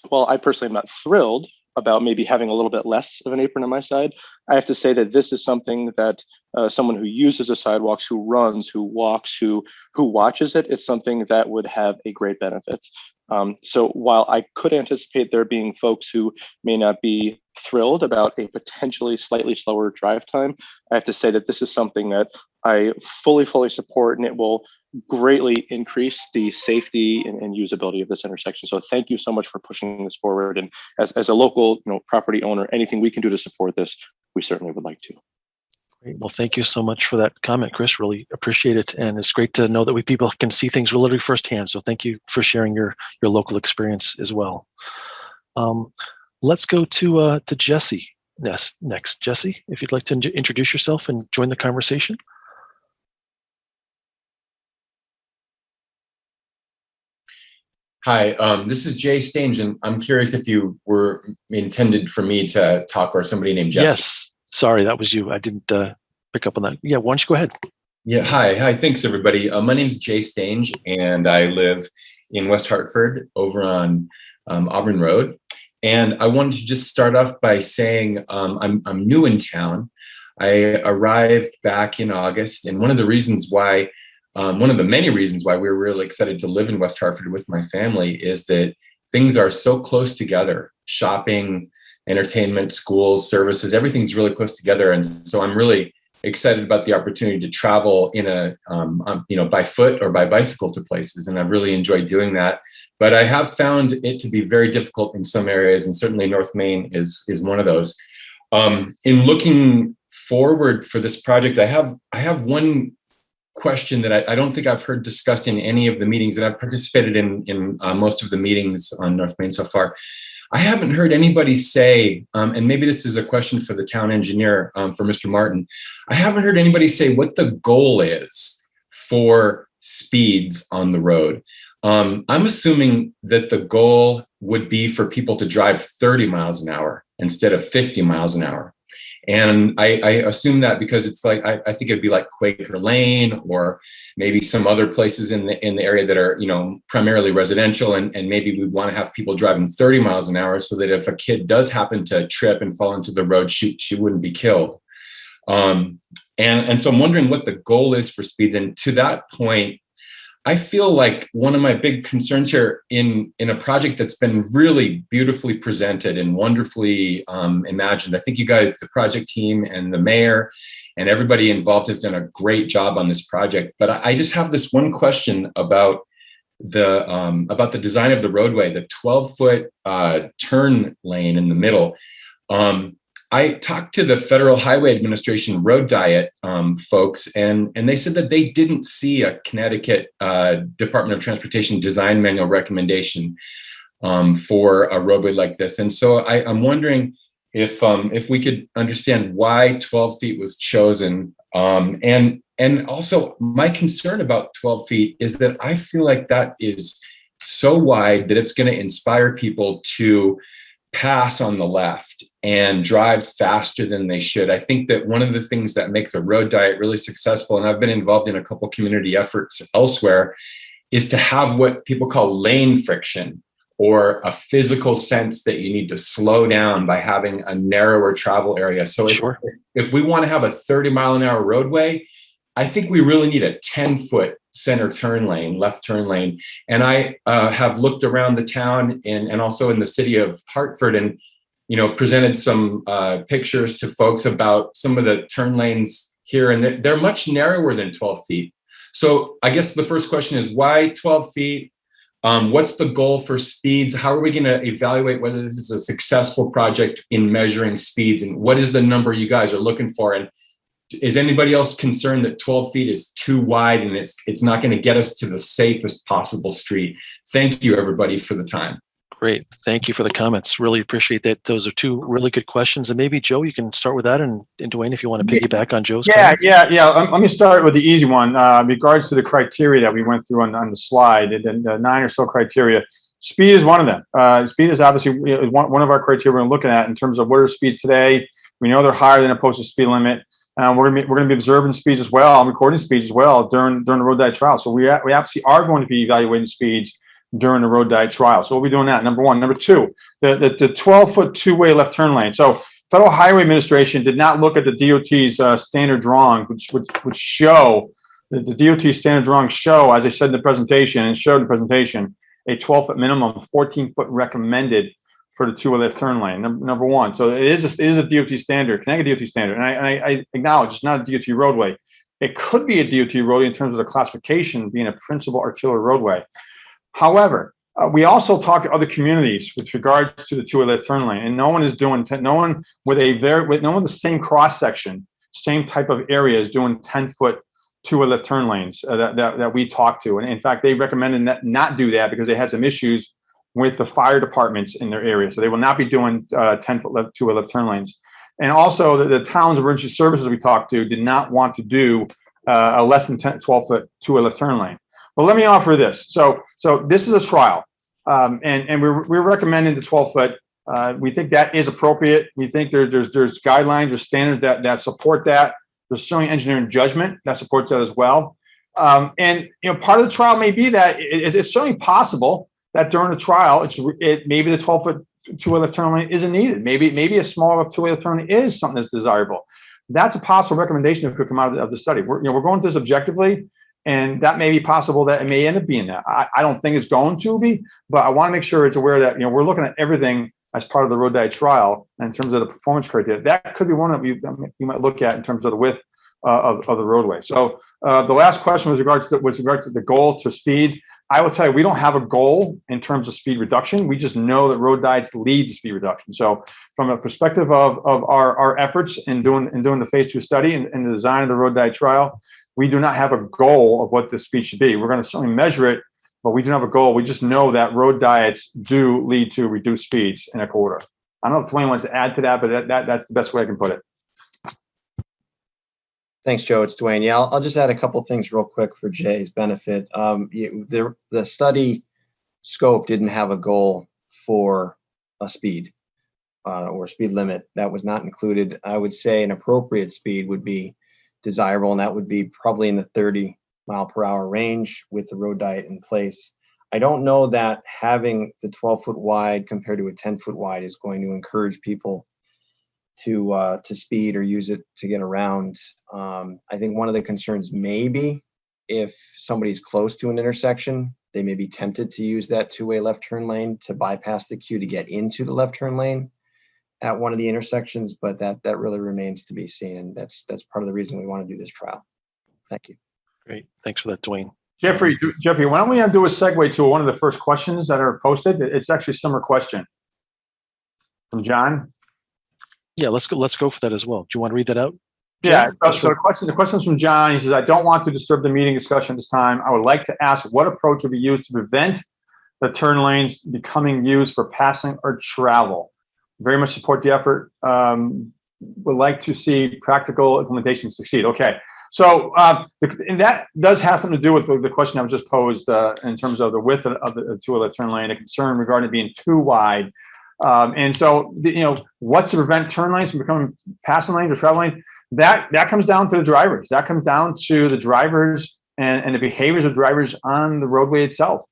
while I personally am not thrilled about maybe having a little bit less of an apron on my side, I have to say that this is something that someone who uses the sidewalks, who runs, who walks, who watches it, it's something that would have a great benefit. So while I could anticipate there being folks who may not be thrilled about a potentially slightly slower drive time, I have to say that this is something that I fully support, and it will greatly increase the safety and usability of this intersection. So thank you so much for pushing this forward. And as a local property owner, anything we can do to support this, we certainly would like to. Great. Well, thank you so much for that comment, Chris. Really appreciate it. And it's great to know that people can see things literally firsthand. So thank you for sharing your local experience as well. Let's go to Jesse next. Jesse, if you'd like to introduce yourself and join the conversation. Hi, this is Jay Stange, and I'm curious if you were intended for me to talk or somebody named Jesse. Yes, sorry, that was you. I didn't pick up on that. Yeah, why don't you go ahead? Yeah, hi, thanks everybody. My name's Jay Stange, and I live in West Hartford over on Auburn Road. And I wanted to just start off by saying I'm new in town. I arrived back in August, and one of the many reasons why we're really excited to live in West Hartford with my family is that things are so close together. Shopping, entertainment, schools, services, everything's really close together. And so I'm really excited about the opportunity to travel by foot or by bicycle to places. And I've really enjoyed doing that. But I have found it to be very difficult in some areas, and certainly North Main is one of those. In looking forward for this project, I have one question that I don't think I've heard discussed in any of the meetings, and I've participated in most of the meetings on North Main so far. I haven't heard anybody say, and maybe this is a question for the town engineer, for Mr. Martin. I haven't heard anybody say what the goal is for speeds on the road. I'm assuming that the goal would be for people to drive 30 miles an hour instead of 50 miles an hour. And I assume that because it's like, I think it'd be like Quaker Lane or maybe some other places in the area that are, primarily residential. And maybe we want to have people driving 30 miles an hour so that if a kid does happen to trip and fall into the road, she wouldn't be killed. And so I'm wondering what the goal is for speed. And to that point, I feel like one of my big concerns here in a project that's been really beautifully presented and wonderfully imagined. I think you guys, the project team and the mayor and everybody involved has done a great job on this project. But I just have this one question about the design of the roadway, the 12-foot turn lane in the middle. I talked to the Federal Highway Administration road diet folks, and they said that they didn't see a Connecticut Department of Transportation design manual recommendation for a roadway like this. And so I'm wondering if we could understand why 12 feet was chosen. And also my concern about 12 feet is that I feel like that is so wide that it's going to inspire people to pass on the left and drive faster than they should. I think that one of the things that makes a road diet really successful, and I've been involved in a couple community efforts elsewhere, is to have what people call lane friction, or a physical sense that you need to slow down by having a narrower travel area. So if we want to have a 30-mile-an-hour roadway, I think we really need a 10-foot center turn lane, left turn lane. And I have looked around the town and also in the city of Hartford and, presented some pictures to folks about some of the turn lanes here, and they're much narrower than 12 feet. So I guess the first question is, why 12 feet? What's the goal for speeds? How are we going to evaluate whether this is a successful project in measuring speeds? And what is the number you guys are looking for? And is anybody else concerned that 12 feet is too wide and it's not going to get us to the safest possible street? Thank you, everybody, for the time. Great. Thank you for the comments. Really appreciate that. Those are two really good questions. And maybe, Joe, you can start with that. And Dwayne, if you want to piggyback on Joe's comment. Yeah. Let me start with the easy one. In regards to the criteria that we went through on the slide, the 9 or so criteria, speed is one of them. Speed is obviously one of our criteria we're looking at in terms of what are speeds today. We know they're higher than a posted speed limit. We're going to be observing speeds as well, recording speeds as well during the road diet trial. So we absolutely are going to be evaluating speeds during the road diet trial. So we'll be doing that, number one. Number two, the 12-foot two-way left turn lane. So Federal Highway Administration did not look at the DOT's standard drawing, which would show, the DOT standard drawings show, as I said in the presentation, and showed in the presentation, a 12-foot minimum, 14-foot recommended for the two-way left turn lane, number one. So it is a DOT standard, Connecticut DOT standard. And I acknowledge it's not a DOT roadway. It could be a DOT roadway in terms of the classification being a principal arterial roadway. However, we also talk to other communities with regards to the two-way left turn lane, and no one with the same cross section, same type of area is doing 10-foot two-way left turn lanes that we talked to. And in fact, they recommended not do that because they had some issues with the fire departments in their area. So they will not be doing 10-foot two-way left turn lanes. And also the town's emergency services we talked to did not want to do a less than 12-foot two-way left turn lane. Well, let me offer this. So this is a trial, and we're recommending the 12-foot. We think that is appropriate. We think there's guidelines or standards that support that. There's certainly engineering judgment that supports that as well. And part of the trial may be that it's certainly possible that during the trial, maybe the 12-foot two-way left turn lane isn't needed. Maybe a smaller two-way left turn lane is something that's desirable. That's a possible recommendation that could come out of the study. We're going through this objectively, and that may be possible that it may end up being that. I don't think it's going to be, but I want to make sure it's aware that we're looking at everything as part of the road diet trial in terms of the performance criteria. That could be one that you might look at in terms of the width of the roadway. So the last question was regards to the goal to speed. I will tell you, we don't have a goal in terms of speed reduction. We just know that road diets lead to speed reduction. So from a perspective of our efforts in doing the phase 2 study and the design of the road diet trial, we do not have a goal of what the speed should be. We're going to certainly measure it, but we don't have a goal. We just know that road diets do lead to reduced speeds in a corridor. I don't know if Dwayne wants to add to that, but that's the best way I can put it. Thanks, Joe. It's Dwayne. Yeah, I'll just add a couple things real quick for Jay's benefit. The study scope didn't have a goal for a speed or speed limit. That was not included. I would say an appropriate speed would be desirable, and that would be probably in the 30 mile per hour range with the road diet in place. I don't know that having the 12-foot wide compared to a 10-foot wide is going to encourage people to speed or use it to get around. I think one of the concerns may be if somebody's close to an intersection, they may be tempted to use that two-way left turn lane to bypass the queue to get into the left turn lane at one of the intersections, but that really remains to be seen. And that's part of the reason we want to do this trial. Thank you. Great. Thanks for that, Dwayne. Jeffrey, why don't we do a segue to one of the first questions that are posted? It's actually a similar question from John. Yeah, let's go for that as well. Do you want to read that out? Yeah, so the question is from John. He says, I don't want to disturb the meeting discussion this time. I would like to ask what approach would be used to prevent the turn lanes becoming used for passing or travel. Very much support the effort. Would like to see practical implementation succeed. Okay, so and that does have something to do with the question I was just posed in terms of the width of the two-way turn lane, a concern regarding it being too wide. And so, what's to prevent turn lanes from becoming passing lanes or travel lanes? That comes down to the drivers. That comes down to the drivers and the behaviors of drivers on the roadway itself.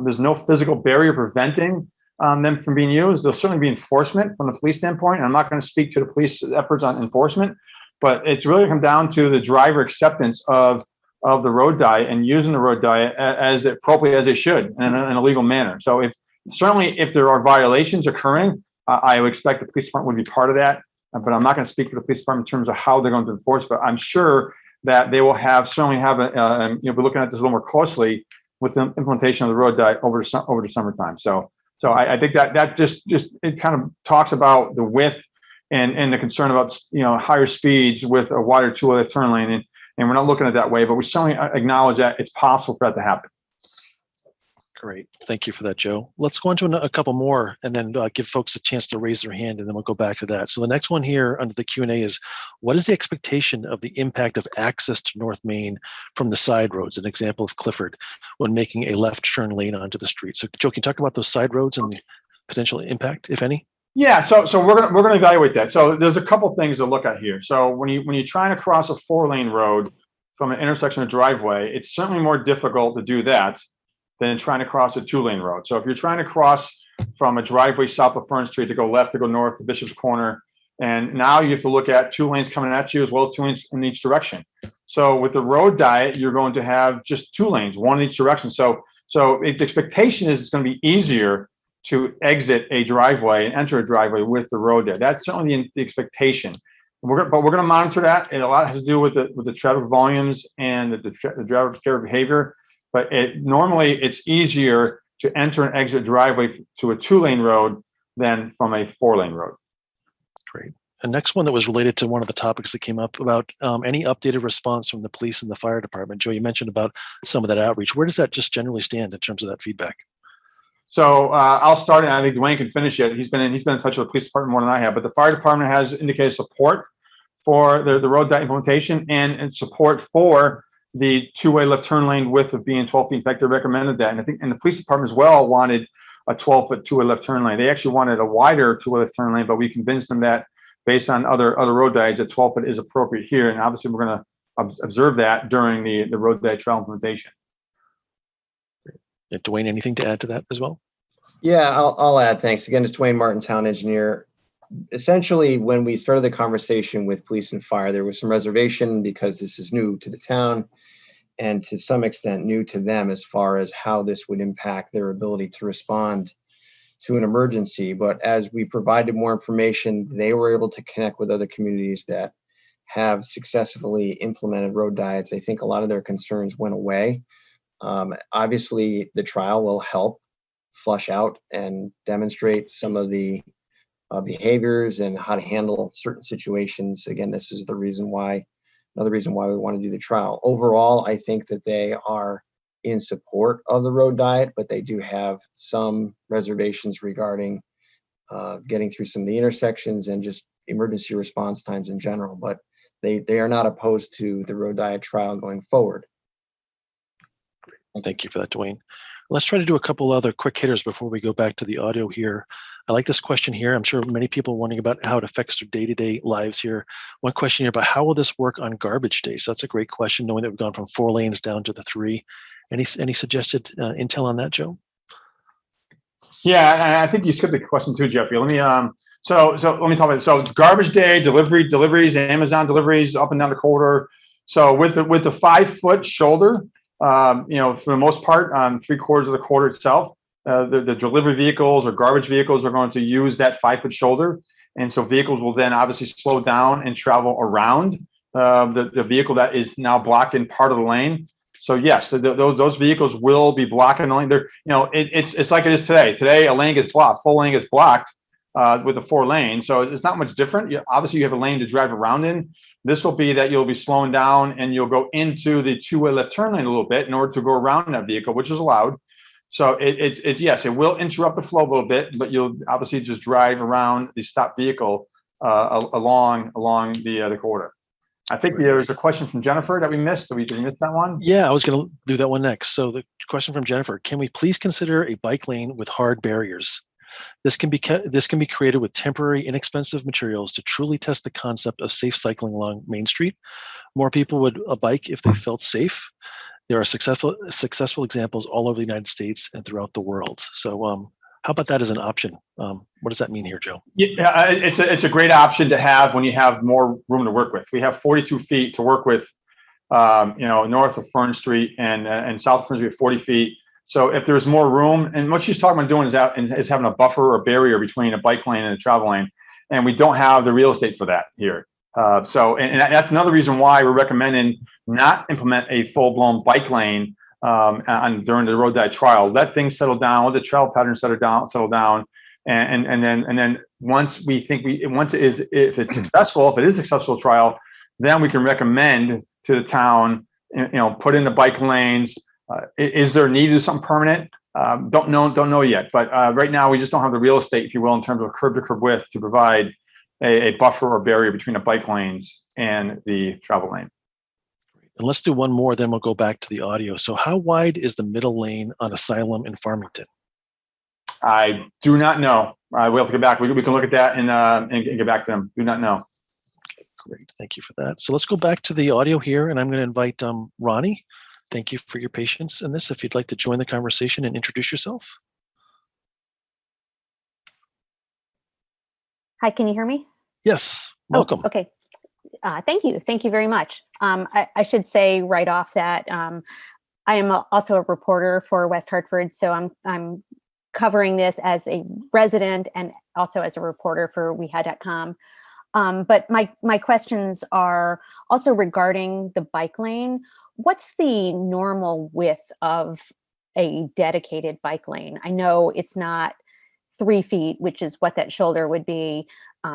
There's no physical barrier preventing them from being used. There'll certainly be enforcement from the police standpoint. And I'm not going to speak to the police efforts on enforcement, but it's really come down to the driver acceptance of the road diet and using the road diet as appropriately as they should in a legal manner. So if there are violations occurring, I would expect the police department would be part of that. But I'm not going to speak for the police department in terms of how they're going to enforce. But I'm sure that they will certainly have be looking at this a little more closely with the implementation of the road diet over the summertime. So I think that just it kind of talks about the width and the concern about higher speeds with a wider two-way turn lane, and we're not looking at it that way. But we certainly acknowledge that it's possible for that to happen. Great. Thank you for that, Joe. Let's go into a couple more and then give folks a chance to raise their hand, and then we'll go back to that. So the next one here under the Q&A is, what is the expectation of the impact of access to North Main from the side roads, an example of Clifford, when making a left turn lane onto the street? So Joe, can you talk about those side roads and the potential impact, if any? Yeah, so we're gonna evaluate that. So there's a couple things to look at here. So when you're trying to cross a 4-lane road from an intersection or driveway, it's certainly more difficult to do that than trying to cross a 2-lane road. So if you're trying to cross from a driveway south of Fern Street to go left, to go north to Bishop's Corner, and now you have to look at 2 lanes coming at you as well as 2 lanes in each direction. So with the road diet, you're going to have just 2 lanes, one in each direction. So the expectation is it's going to be easier to exit a driveway and enter a driveway with the road diet. That's certainly the expectation. But we're going to monitor that. And a lot has to do with the traffic volumes and the driver behavior. But normally it's easier to enter and exit driveway to a 2-lane road than from a 4-lane road. Great. The next one that was related to one of the topics that came up about any updated response from the police and the fire department. Joe, you mentioned about some of that outreach. Where does that just generally stand in terms of that feedback? So I'll start, and I think Dwayne can finish it. He's been in touch with the police department more than I have, but the fire department has indicated support for the road diet implementation and support for the 2-way left turn lane width of being 12 feet. In fact, they recommended that. And I think the police department as well wanted a 12-foot 2-way left turn lane. They actually wanted a wider 2-way left turn lane, but we convinced them that based on other road diets, that 12-foot is appropriate here. And obviously we're going to observe that during the road diet trial implementation. Dwayne, anything to add to that as well? Yeah, I'll add. Thanks. Again, it's Dwayne Martin, town engineer. Essentially, when we started the conversation with police and fire, there was some reservation because this is new to the town and to some extent new to them as far as how this would impact their ability to respond to an emergency. But as we provided more information, they were able to connect with other communities that have successfully implemented road diets. I think a lot of their concerns went away. Obviously, the trial will help flush out and demonstrate some of the behaviors and how to handle certain situations. Again, this is another reason why we want to do the trial. Overall, I think that they are in support of the road diet, but they do have some reservations regarding getting through some of the intersections and just emergency response times in general. But they are not opposed to the road diet trial going forward. Thank you for that, Dwayne. Let's try to do a couple other quick hitters before we go back to the audio here. I like this question here. I'm sure many people are wondering about how it affects their day-to-day lives here. One question here about how will this work on garbage day? So that's a great question, knowing that we've gone from 4 lanes down to the 3. Any suggested intel on that, Joe? Yeah, I think you skipped the question too, Jeffrey. Let me so let me talk about it. So garbage day, deliveries, Amazon deliveries up and down the corridor. So with the 5-foot shoulder, for the most part, on 3/4 of the corridor itself, the delivery vehicles or garbage vehicles are going to use that 5-foot shoulder, and so vehicles will then obviously slow down and travel around the vehicle that is now blocking part of the lane. So yes, those vehicles will be blocking the lane. It's like it is today. Today, a lane gets blocked, full lane gets blocked with a 4 lane. So it's not much different. Obviously, you have a lane to drive around in. This will be that you'll be slowing down and you'll go into the 2-way left turn lane a little bit in order to go around that vehicle, which is allowed. So yes, it will interrupt the flow a little bit, but you'll obviously just drive around the stopped vehicle along the corridor. I think there was a question from Jennifer that we missed. Did we miss that one? Yeah, I was going to do that one next. So the question from Jennifer: can we please consider a bike lane with hard barriers? This can be created with temporary, inexpensive materials to truly test the concept of safe cycling along Main Street. More people would bike if they felt safe. There are successful examples all over the United States and throughout the world. So how about that as an option? What does that mean here, Joe? Yeah, it's a great option to have when you have more room to work with. We have 42 feet to work with, north of Fern Street and south of Fern Street, we have 40 feet. So if there's more room, and what she's talking about doing is having a buffer or barrier between a bike lane and a travel lane, and we don't have the real estate for that here. And that's another reason why we're recommending not implement a full-blown bike lane during the road diet trial. Let things settle down, let the travel patterns settle down, and then once if it's successful, if it is a successful trial, then we can recommend to the town, put in the bike lanes. Is there a need to do something permanent? Don't know yet. But right now we just don't have the real estate, if you will, in terms of curb to curb width to provide a buffer or barrier between the bike lanes and the travel lane. And let's do one more, then we'll go back to the audio. So how wide is the middle lane on Asylum in Farmington? I do not know. We'll have to get back. We can look at that and get back to them. Do not know. Okay, great. Thank you for that. So let's go back to the audio here, and I'm going to invite Ronnie. Thank you for your patience in this. If you'd like to join the conversation and introduce yourself. Hi, can you hear me? Yes, welcome. Oh, okay. Thank you. Thank you very much. I should say right off that I am also a reporter for West Hartford, so I'm covering this as a resident and also as a reporter for weha.com. But my questions are also regarding the bike lane. What's the normal width of a dedicated bike lane? I know it's not 3 feet, which is what that shoulder would be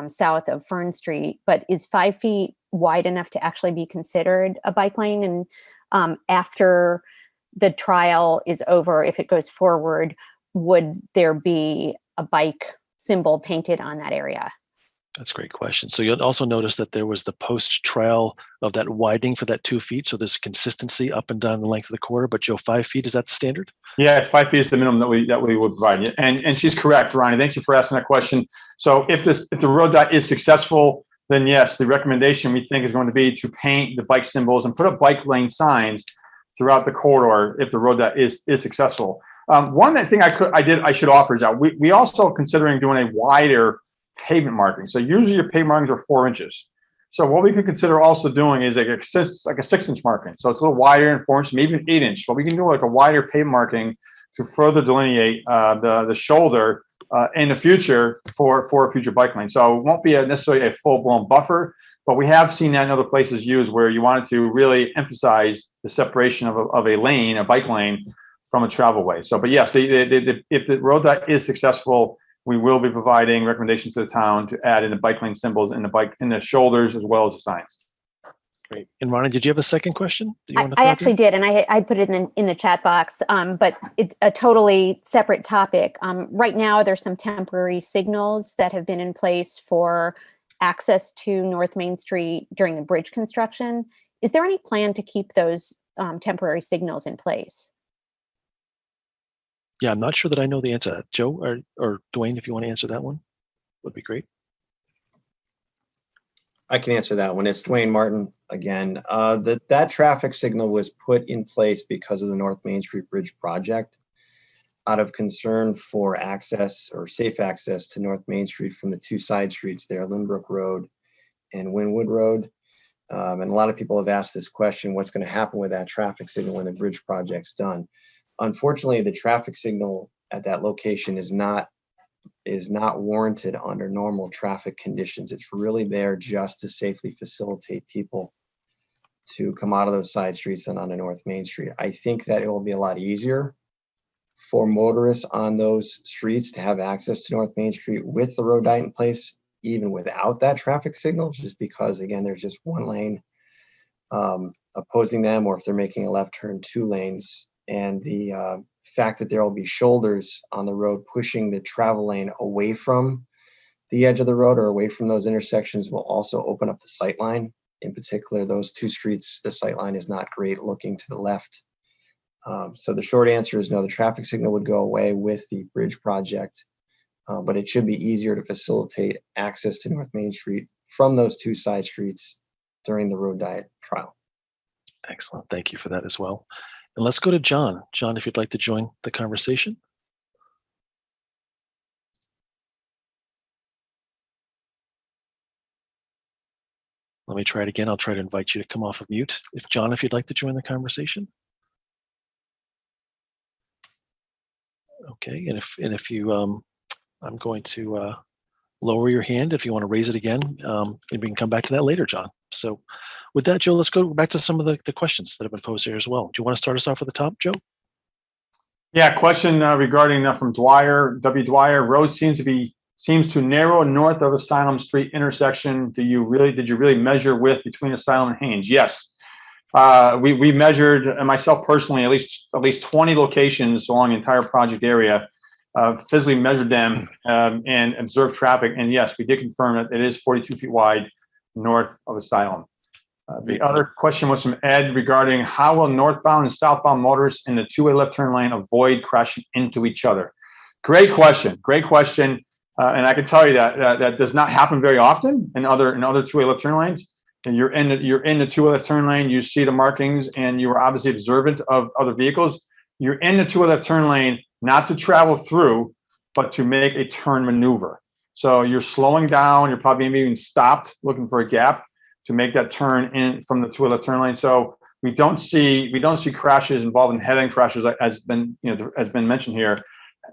south of Fern Street, but is 5 feet wide enough to actually be considered a bike lane? And after the trial is over, if it goes forward, would there be a bike symbol painted on that area? That's a great question. So you'll also notice that there was the post-trial of that widening for that 2 feet. So there's consistency up and down the length of the corridor. But Joe, 5 feet, is that the standard? Yeah, it's 5 feet is the minimum that we would provide. And she's correct, Ronnie. Thank you for asking that question. So if the road dot is successful, then yes, the recommendation we think is going to be to paint the bike symbols and put up bike lane signs throughout the corridor if the road dot is successful. One thing I should offer is that we also considering doing a wider pavement marking. So usually your pavement markings are 4 inches. So what we could consider also doing is like a 6-inch marking. So it's a little wider and 4 inches, maybe even 8 inch. But we can do like a wider pavement marking to further delineate the shoulder in the future for a future bike lane. So it won't be necessarily a full-blown buffer, but we have seen that in other places used where you wanted to really emphasize the separation of a lane, a bike lane, from a travel way. So, but yes, if the road diet is successful, we will be providing recommendations to the town to add in the bike lane symbols in the shoulders as well as the signs. Great. And Ronnie, did you have a second question? I actually did, and I put it in the chat box, but it's a totally separate topic. Right now, there's some temporary signals that have been in place for access to North Main Street during the bridge construction. Is there any plan to keep those temporary signals in place? Yeah, I'm not sure that I know the answer to that. Joe or Dwayne, if you want to answer that one, would be great. I can answer that one. It's Dwayne Martin again. That traffic signal was put in place because of the North Main Street Bridge project, out of concern for access or safe access to North Main Street from the 2 side streets there, Lynbrook Road and Wynwood Road. And a lot of people have asked this question, what's going to happen with that traffic signal when the bridge project's done? Unfortunately, the traffic signal at that location is not warranted under normal traffic conditions. It's really there just to safely facilitate people to come out of those side streets and onto North Main Street. I think that it will be a lot easier for motorists on those streets to have access to North Main Street with the road diet in place, even without that traffic signal, just because, again, there's just 1 lane opposing them, or if they're making a left turn, 2 lanes. And the fact that there will be shoulders on the road pushing the travel lane away from the edge of the road or away from those intersections will also open up the sight line. In particular, those 2 streets, the sight line is not great looking to the left. So the short answer is no, the traffic signal would go away with the bridge project, but it should be easier to facilitate access to North Main Street from those 2 side streets during the road diet trial. Excellent. Thank you for that as well. And let's go to John. John, if you'd like to join the conversation. Let me try it again. I'll try to invite you to come off of mute. John, if you'd like to join the conversation. Okay, and if you, I'm going to lower your hand if you want to raise it again, and we can come back to that later, John. So with that, Joe, let's go back to some of the questions that have been posed here as well. Do you want to start us off at the top, Joe? Yeah, question regarding from Dwyer, W. Dwyer. Road seems to narrow north of Asylum Street intersection. Did you really measure width between Asylum and Haynes? Yes. We measured, and myself personally, at least 20 locations along the entire project area, physically measured them and observed traffic. And yes, we did confirm that it is 42 feet wide north of Asylum. The other question was from Ed regarding how will northbound and southbound motorists in the 2-way left turn lane avoid crashing into each other? Great question. And I can tell you that does not happen very often in other 2-way left turn lanes. And you're in the 2-way left turn lane, you see the markings, and you are obviously observant of other vehicles. You're in the 2-way left turn lane not to travel through, but to make a turn maneuver. So you're slowing down. You're probably maybe even stopped looking for a gap to make that turn in from the 2-way left turn lane. So we don't see crashes involving head-on crashes as been mentioned here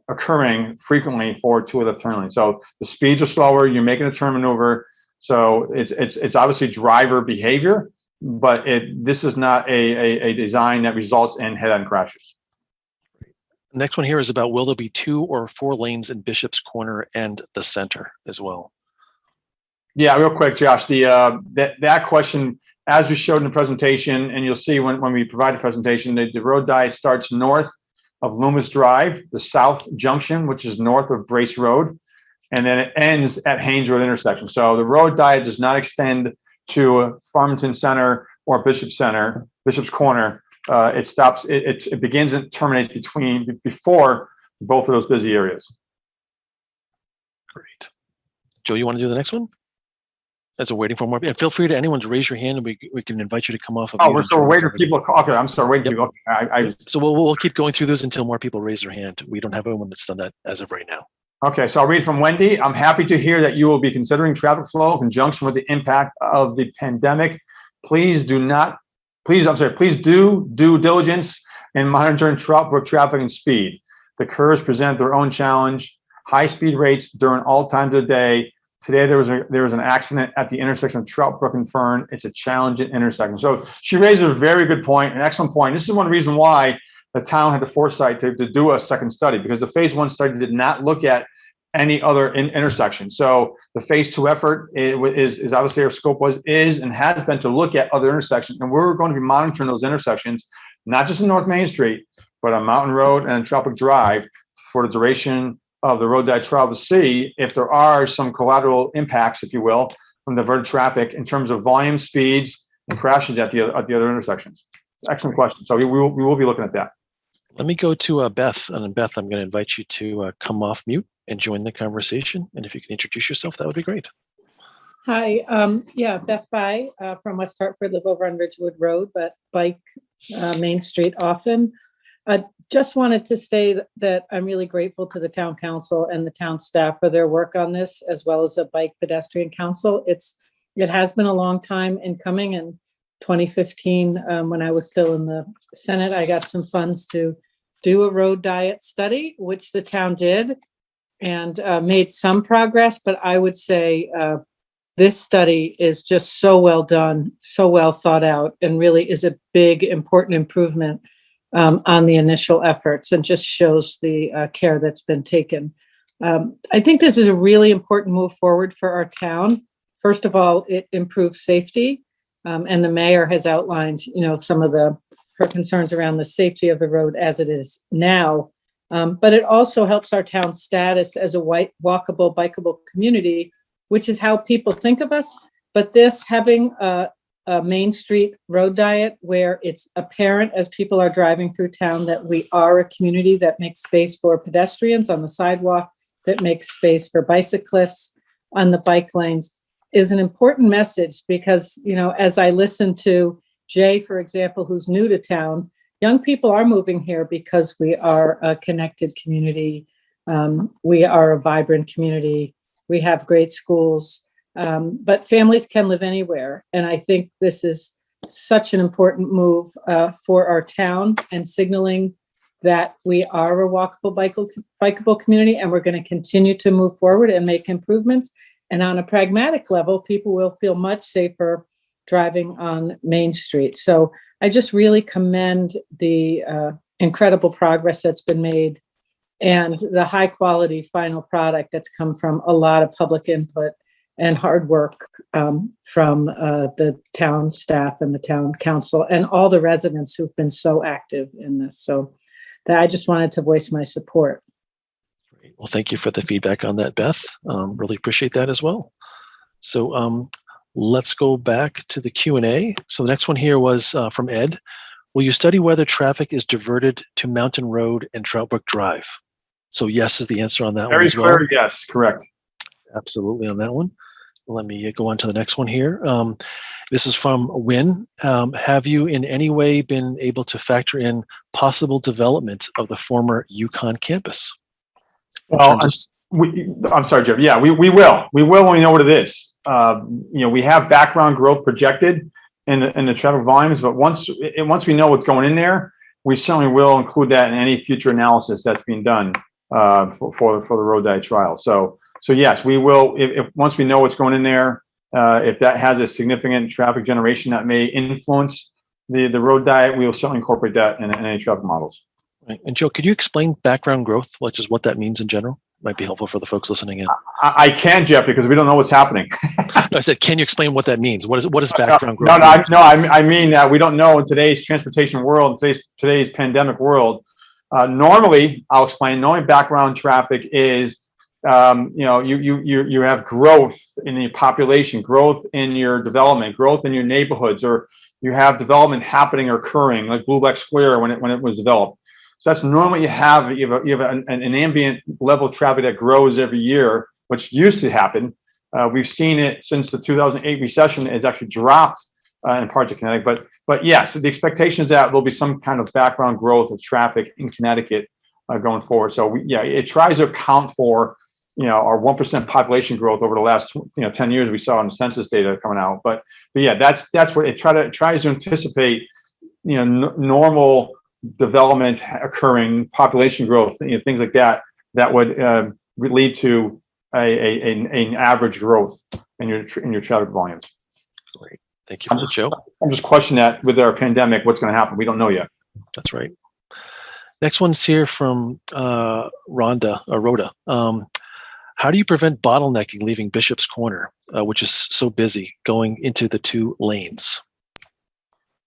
occurring frequently for 2-way left turn lane. So the speeds are slower. You're making a turn maneuver. So it's obviously driver behavior, but this is not a design that results in head-on crashes. The next one here is about, will there be 2 or 4 lanes in Bishop's Corner and the center as well? Yeah, real quick, Josh, that question, as we showed in the presentation, and you'll see when we provide the presentation, the road diet starts north of Loomis Drive, the South Junction, which is north of Brace Road, and then it ends at Haynes Road intersection. So the road diet does not extend to Farmington Center or Bishop's Corner. It begins and terminates before both of those busy areas. Great. Joe, you want to do the next one? As we're waiting for more, and feel free to anyone to raise your hand, and we can invite you to come off. Of Oh, mute we're and so join waiting the for people. Okay, I'm sorry, waiting Yep. for people. Okay, So we'll keep going through those until more people raise their hand. We don't have anyone that's done that as of right now. Okay, so I'll read from Wendy. I'm happy to hear that you will be considering traffic flow in conjunction with the impact of the pandemic. Please do due diligence in monitoring Trout Brook traffic and speed. The curves present their own challenge, high speed rates during all times of the day. Today, there was an accident at the intersection of Trout Brook and Fern. It's a challenging intersection. So she raises a very good point, an excellent point. This is one reason why the town had the foresight to do a second study, because the phase 1 study did not look at any other intersection. So the phase 2 effort is obviously our scope is and has been to look at other intersections, and we're going to be monitoring those intersections, not just in North Main Street, but on Mountain Road and Tropic Drive for the duration of the road diet trial to see if there are some collateral impacts, if you will, from diverted traffic in terms of volume, speeds, and crashes at the other intersections. Excellent question. So we will be looking at that. Let me go to Beth, and Beth, I'm going to invite you to come off mute and join the conversation. And if you can introduce yourself, that would be great. Hi, yeah, Beth Bai from West Hartford, live over on Ridgewood Road, but bike Main Street often. Just wanted to say that I'm really grateful to the town council and the town staff for their work on this, as well as a bike pedestrian council. It has been a long time in coming. In 2015, when I was still in the Senate, I got some funds to do a road diet study, which the town did, and made some progress. But I would say this study is just so well done, so well thought out, and really is a big, important improvement on the initial efforts, and just shows the care that's been taken. I think this is a really important move forward for our town. First of all, it improves safety, and the mayor has outlined, some of her concerns around the safety of the road as it is now. But it also helps our town's status as a walkable, bikeable community, which is how people think of us. But this having a Main Street road diet where it's apparent as people are driving through town that we are a community that makes space for pedestrians on the sidewalk, that makes space for bicyclists on the bike lanes, is an important message. Because, as I listen to Jay, for example, who's new to town, young people are moving here because we are a connected community. We are a vibrant community. We have great schools. But families can live anywhere. And I think this is such an important move for our town, and signaling that we are a walkable, bikeable community, and we're going to continue to move forward and make improvements. And on a pragmatic level, people will feel much safer driving on Main Street. So I just really commend the incredible progress that's been made, and the high quality final product that's come from a lot of public input and hard work from the town staff and the town council and all the residents who've been so active in this. So I just wanted to voice my support. Great. Well, thank you for the feedback on that, Beth. Really appreciate that as well. So let's go back to the Q&A. So the next one here was from Ed. Will you study whether traffic is diverted to Mountain Road and Trout Brook Drive? So yes is the answer on that one Very as well. clear, yes, correct. Absolutely on that one. Let me go on to the next one here. This is from Win. Have you in any way been able to factor in possible development of the former Yukon campus? Well, I'm sorry, Jeff. Yeah, we will. We will when we know what it is. We have background growth projected in the traffic volumes, but once we know what's going in there, we certainly will include that in any future analysis that's being done for the road diet trial. So yes, we will. If once we know what's going in there, if that has a significant traffic generation that may influence the road diet, we will certainly incorporate that in any traffic models. Right. And Joe, could you explain background growth, which is what that means in general? Might be helpful for the folks listening in. I can, Jeff, because we don't know what's happening. No, I said, can you explain what that means? What is background growth? I mean that we don't know in today's transportation world, today's pandemic world. Normally, I'll explain. Normally, background traffic is you have growth in the population, growth in your development, growth in your neighborhoods, or you have development happening or occurring, like Blueback Square when it was developed. So that's normally you have an ambient level of traffic that grows every year, which used to happen. We've seen it since the 2008 recession. It's actually dropped in parts of Connecticut. But yes, the expectation is that there'll be some kind of background growth of traffic in Connecticut going forward. So it tries to account for our 1% population growth over the last 10 years we saw in the census data coming out. But yeah, that's what it tries to anticipate normal development occurring, population growth, things like that would lead to an average growth in your traffic volumes. Great. Thank you for that, Joe. I'm just questioning that with our pandemic, what's going to happen? We don't know yet. That's right. Next one's here from Rhoda. How do you prevent bottlenecking leaving Bishop's Corner, which is so busy, going into the 2 lanes?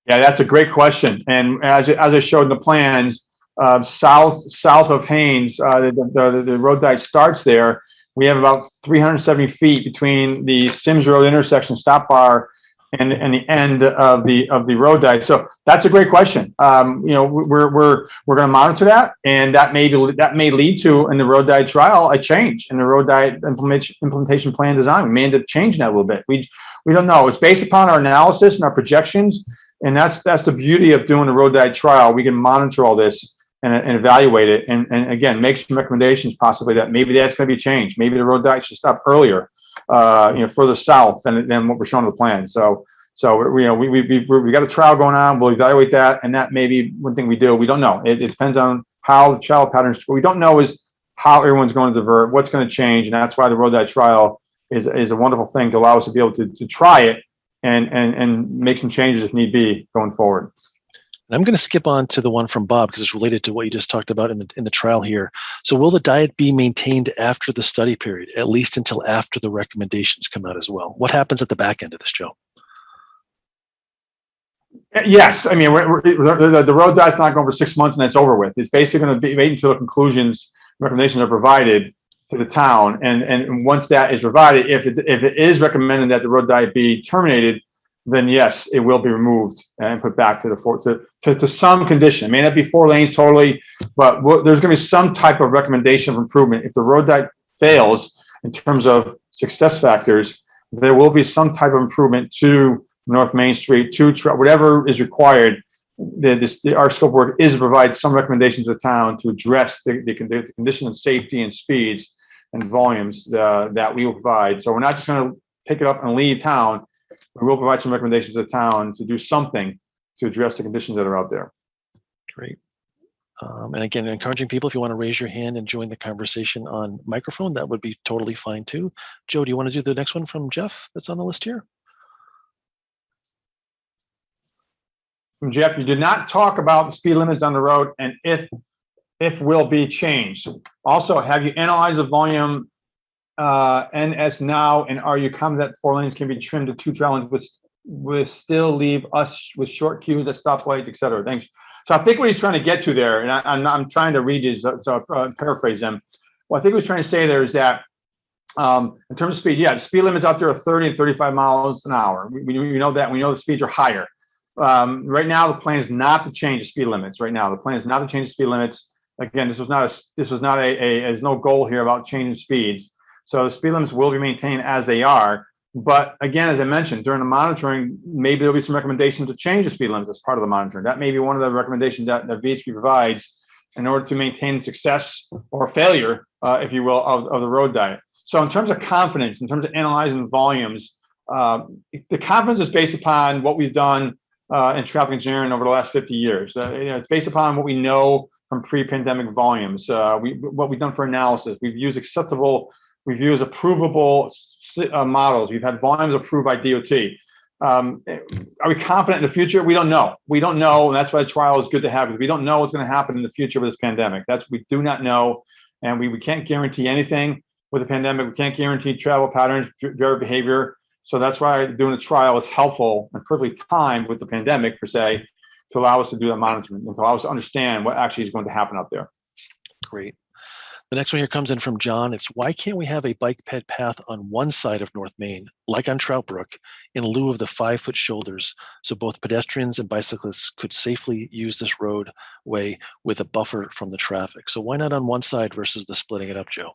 Yeah, that's a great question. And as I showed in the plans, south of Haynes, the road diet starts there. We have about 370 feet between the Sims Road intersection stop bar and the end of the road diet. So that's a great question. We're going to monitor that, and that may lead to, in the road diet trial, a change in the road diet implementation plan design. We may end up changing that a little bit. We don't know. It's based upon our analysis and our projections, and that's the beauty of doing the road diet trial. We can monitor all this and evaluate it, and again, make some recommendations possibly that maybe that's going to be changed. Maybe the road diet should stop earlier, further south than what we're showing in the plan. So we got a trial going on. We'll evaluate that, and that may be one thing we do. We don't know. It depends on how the travel patterns. What we don't know is how everyone's going to divert, what's going to change, and that's why the road diet trial is a wonderful thing to allow us to be able to try it and make some changes if need be going forward. I'm going to skip on to the one from Bob because it's related to what you just talked about in the trial here. So will the diet be maintained after the study period, at least until after the recommendations come out as well? What happens at the back end of this, Joe? Yes, I mean the road diet's not going for 6 months and it's over with. It's basically going to be wait until the recommendations are provided to the town, and once that is provided, if it is recommended that the road diet be terminated, then yes, it will be removed and put back to some condition. It may not be 4 lanes totally, but there's going to be some type of recommendation of improvement. If the road diet fails in terms of success factors, there will be some type of improvement to North Main Street, to whatever is required. Our scope work is to provide some recommendations to the town to address the condition of safety and speeds and volumes that we will provide. So we're not just going to pick it up and leave town. We will provide some recommendations to the town to do something to address the conditions that are out there. Great. And again, encouraging people, if you want to raise your hand and join the conversation on microphone, that would be totally fine too. Joe, do you want to do the next one from Jeff that's on the list here? From Jeff, you did not talk about the speed limits on the road and if will be changed. Also, have you analyzed the volume NS now, and are you confident that 4 lanes can be trimmed to 2 travel lanes with still leave us with short queues at stoplights, et cetera? Thanks. So I think what he's trying to get to there, and I'm trying to read his, paraphrase him. What I think he was trying to say there is that in terms of speed, yeah, the speed limits out there are 30 and 35 miles an hour. We know that. We know the speeds are higher. Right now, the plan is not to change the speed limits. Right now, the plan is not to change the speed limits. Again, this was not there's no goal here about changing speeds. So the speed limits will be maintained as they are. But again, as I mentioned, during the monitoring, maybe there'll be some recommendations to change the speed limit as part of the monitoring. That may be one of the recommendations that VHB provides in order to maintain success or failure, if you will, of the road diet. So in terms of confidence, in terms of analyzing volumes, the confidence is based upon what we've done in traffic engineering over the last 50 years. It's based upon what we know from pre-pandemic volumes. What we've done for analysis, we've used approvable models. We've had volumes approved by DOT. Are we confident in the future? We don't know. We don't know, and that's why the trial is good to have, because we don't know what's going to happen in the future with this pandemic. We do not know, and we can't guarantee anything with the pandemic. We can't guarantee travel patterns, driver behavior. So that's why doing a trial is helpful and perfectly timed with the pandemic, per se, to allow us to do that monitoring and to allow us to understand what actually is going to happen out there. Great. The next one here comes in from John. It's why can't we have a bike ped path on one side of North Main, like on Trout Brook, in lieu of the 5-foot shoulders, so both pedestrians and bicyclists could safely use this roadway with a buffer from the traffic? So why not on one side versus the splitting it up, Joe?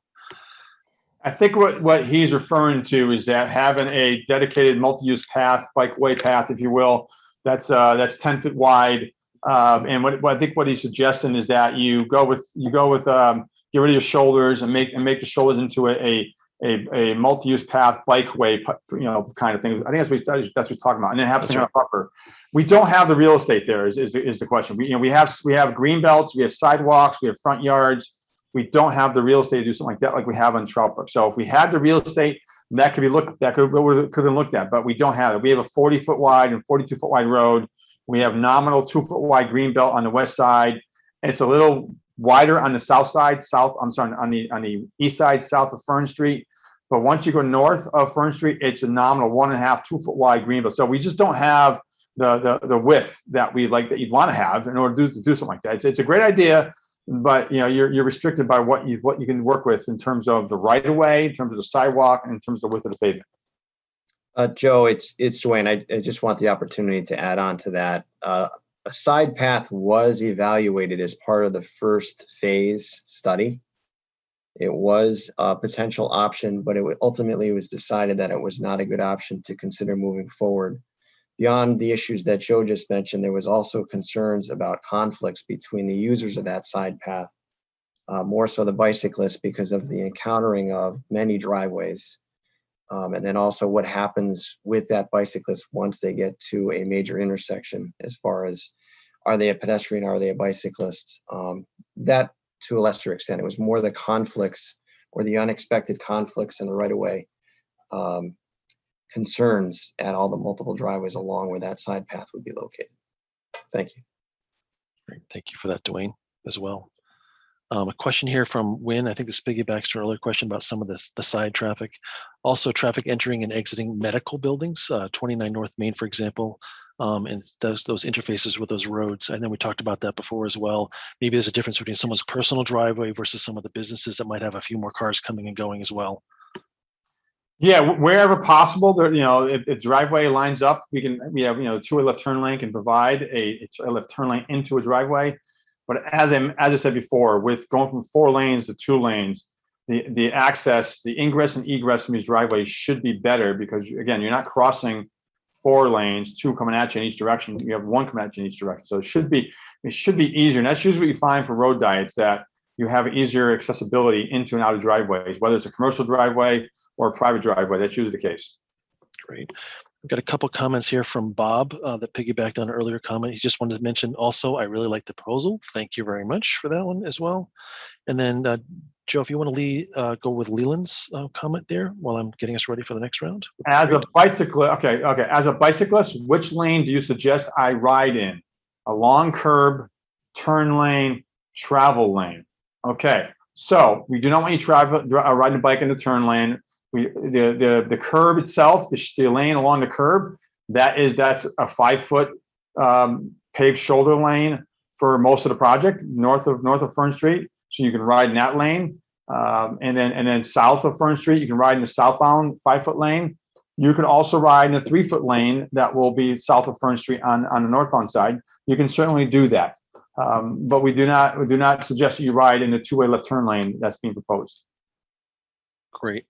I think what he's referring to is that having a dedicated multi-use path, bikeway path, if you will, that's 10 feet wide. And what I think what he's suggesting is that you go with get rid of your shoulders and make the shoulders into a multi-use path bikeway, kind of thing. I think that's what he's talking about, and then have some kind of buffer. We don't have the real estate there. Is the question? We have green belts, we have sidewalks, we have front yards. We don't have the real estate to do something like that, like we have on Trout Brook. So if we had the real estate, that could have been looked at, but we don't have it. We have a 40-foot wide and 42-foot wide road. We have nominal 2-foot wide green belt on the west side. It's a little wider on the on the east side, south of Fern Street. But once you go north of Fern Street, it's a nominal 1.5, 2-foot wide green belt. So we just don't have the width that you'd want to have in order to do something like that. It's a great idea, but you're restricted by what you can work with in terms of the right of way, in terms of the sidewalk, and in terms of the width of the pavement. Joe, it's Dwayne. I just want the opportunity to add on to that. A side path was evaluated as part of the first phase study. It was a potential option, but ultimately was decided that it was not a good option to consider moving forward. Beyond the issues that Joe just mentioned, there was also concerns about conflicts between the users of that side path, more so the bicyclists because of the encountering of many driveways. And then also what happens with that bicyclist once they get to a major intersection, as far as, are they a pedestrian, are they a bicyclist? That, to a lesser extent, it was more the conflicts or the unexpected conflicts in the right-of-way concerns at all the multiple driveways along where that side path would be located. Thank you. Great. Thank you for that, Dwayne, as well. A question here from Wynn. I think this piggybacks to an earlier question about some of the side traffic. Also, traffic entering and exiting medical buildings, 29 North Main, for example, and those interfaces with those roads. And then we talked about that before as well. Maybe there's a difference between someone's personal driveway versus some of the businesses that might have a few more cars coming and going as well. Yeah, wherever possible, there, if driveway lines up, we have two-way left turn lane can provide a left turn lane into a driveway. But as I said before, with going from 4 lanes to 2 lanes, the access, the ingress and egress from these driveways should be better because, again, you're not crossing 4 lanes, 2 coming at you in each direction. You have 1 coming at you in each direction. So it should be easier. And that's usually what you find for road diets, that you have easier accessibility into and out of driveways, whether it's a commercial driveway or a private driveway. That's usually the case. Great. We've got a couple comments here from Bob that piggybacked on an earlier comment. He just wanted to mention also, I really like the proposal. Thank you very much for that one as well. And then Joe, if you want to go with Leland's comment there while I'm getting us ready for the next round. As a bicyclist, okay. As a bicyclist, which lane do you suggest I ride in? A long curb, turn lane, travel lane. Okay, so we do not want you riding a bike in the turn lane. The curb itself, the lane along the curb, that's a 5-foot paved shoulder lane for most of the project north of Fern Street. So you can ride in that lane, and then south of Fern Street, you can ride in the southbound 5-foot lane. You can also ride in a 3-foot lane that will be south of Fern Street on the northbound side. You can certainly do that, but we do not suggest that you ride in the 2-way left turn lane that's being proposed. Great.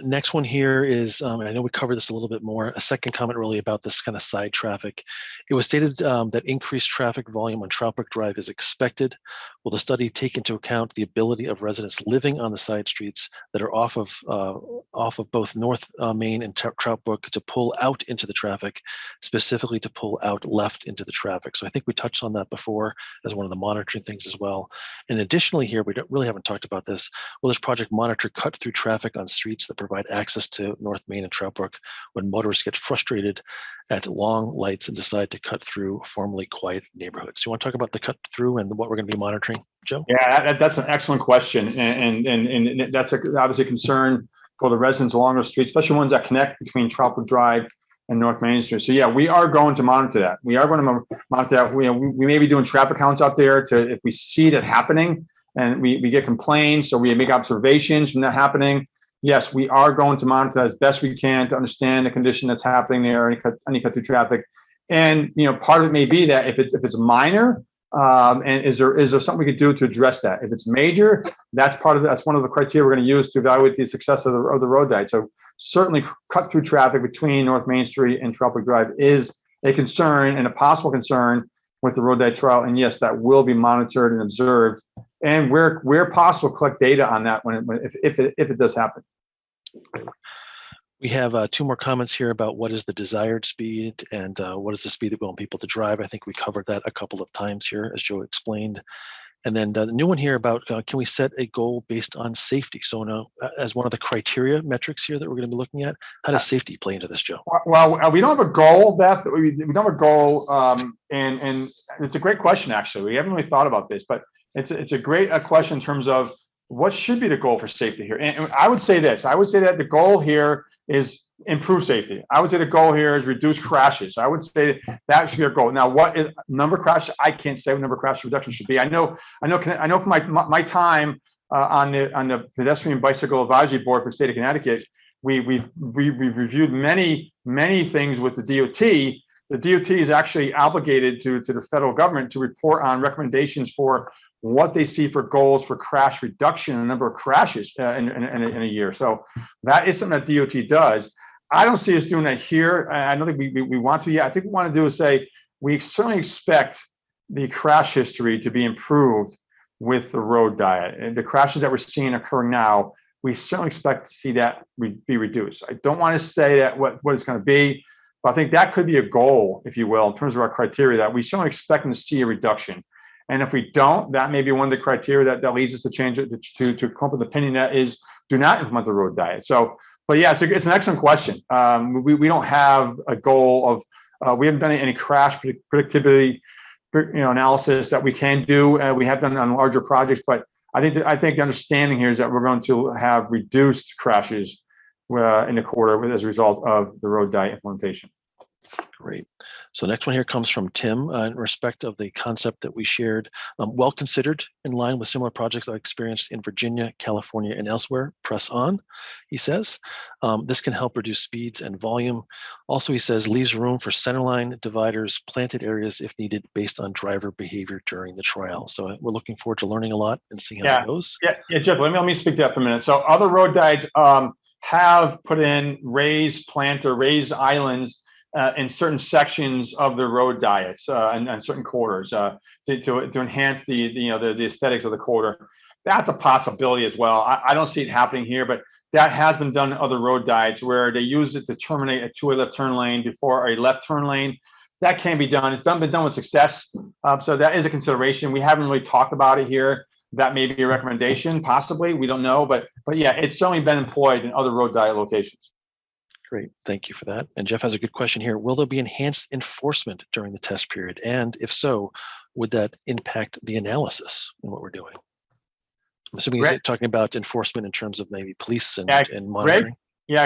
Next one here is, I know we covered this a little bit more, a second comment really about this kind of side traffic. It was stated that increased traffic volume on Trout Brook Drive is expected. Will the study take into account the ability of residents living on the side streets that are off of both North Main and Trout Brook to pull out into the traffic, specifically to pull out left into the traffic? So I think we touched on that before as one of the monitoring things as well. And additionally here, we haven't talked about this. Will this project monitor cut through traffic on streets that provide access to North Main and Trout Brook when motorists get frustrated at long lights and decide to cut through formerly quiet neighborhoods? You want to talk about the cut through and what we're going to be monitoring, Joe? Yeah, that's an excellent question, and that's obviously a concern for the residents along those streets, especially ones that connect between Trout Brook Drive and North Main Street. So yeah, we are going to monitor that. We are going to monitor that. We may be doing traffic counts out there if we see that happening, and we get complaints, or we make observations from that happening. Yes, we are going to monitor as best we can to understand the condition that's happening there, any cut through traffic. And part of it may be that if it's minor, And is there something we could do to address that? If it's major, that's one of the criteria we're going to use to evaluate the success of the road diet. So certainly cut through traffic between North Main Street and Tropic Drive is a concern and a possible concern with the road diet trial. And yes, that will be monitored and observed. And where possible, collect data on that if it does happen. We have 2 more comments here about what is the desired speed and what is the speed that we want people to drive. I think we covered that a couple of times here, as Joe explained. And then the new one here about can we set a goal based on safety? So as one of the criteria metrics here that we're going to be looking at, how does safety play into this, Joe? Well, we don't have a goal, Beth. We don't have a goal, and it's a great question, actually. We haven't really thought about this, but it's a great question in terms of what should be the goal for safety here. And I would say this. I would say that the goal here is improve safety. I would say the goal here is reduce crashes. I would say that should be our goal. Now, what is number of crashes? I can't say what number of crash reduction should be. I know from my time on the pedestrian bicycle advisory board for the state of Connecticut, we reviewed many things with the DOT. The DOT is actually obligated to the federal government to report on recommendations for what they see for goals for crash reduction and the number of crashes in a year. So that is something that DOT does. I don't see us doing that here. I don't think we want to yet. I think we want to do is say we certainly expect the crash history to be improved with the road diet. And the crashes that we're seeing occurring now, we certainly expect to see that be reduced. I don't want to say that what it's going to be, but I think that could be a goal, if you will, in terms of our criteria, that we certainly expect to see a reduction. And if we don't, that may be one of the criteria that leads us to change it to come up with an opinion that is do not implement the road diet. So, but yeah, it's an excellent question. We don't have a goal of we haven't done any crash predictability, analysis that we can do. We have done on larger projects, but I think the understanding here is that we're going to have reduced crashes in the quarter as a result of the road diet implementation. Great. So next one here comes from Tim in respect of the concept that we shared. Well considered, in line with similar projects I've experienced in Virginia, California, and elsewhere. Press on, he says. This can help reduce speeds and volume. Also, he says, leaves room for centerline dividers, planted areas if needed based on driver behavior during the trial. So we're looking forward to learning a lot and seeing how that goes. Yeah, Jeff, let me speak to that for a minute. So other road diets have put in raised islands in certain sections of the road diets and certain quarters to enhance the aesthetics of the quarter. That's a possibility as well. I don't see it happening here, but that has been done in other road diets where they use it to terminate a two-way left turn lane before a left turn lane. That can be done. It's been done with success. So that is a consideration. We haven't really talked about it here. That may be a recommendation, possibly. We don't know, but yeah, it's certainly been employed in other road diet locations. Great, thank you for that. And Jeff has a good question here. Will there be enhanced enforcement during the test period? And if so, would that impact the analysis in what we're doing? I'm assuming he's talking about enforcement in terms of maybe police and monitoring.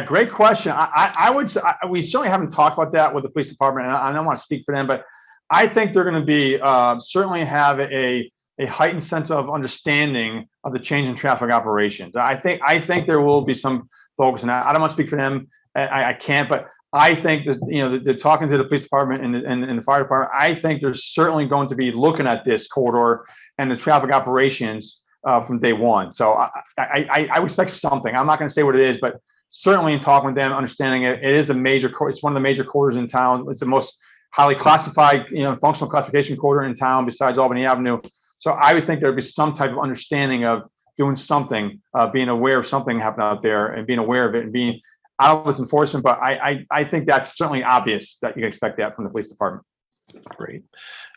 Great question. I would say we certainly haven't talked about that with the police department, and I don't want to speak for them, but I think they're going to be certainly have a heightened sense of understanding of the change in traffic operations. I think there will be some folks, and I don't want to speak for them. I can't, but I think that they're talking to the police department and the fire department. I think they're certainly going to be looking at this corridor and the traffic operations from day one. So I would expect something. I'm not going to say what it is, but certainly in talking with them, understanding it is it's one of the major corridors in town. It's the most highly classified, functional classification corridor in town besides Albany Avenue. So I would think there'd be some type of understanding of doing something, being aware of something happening out there and being aware of it and being out of its enforcement. But I think that's certainly obvious that you can expect that from the police department. Great.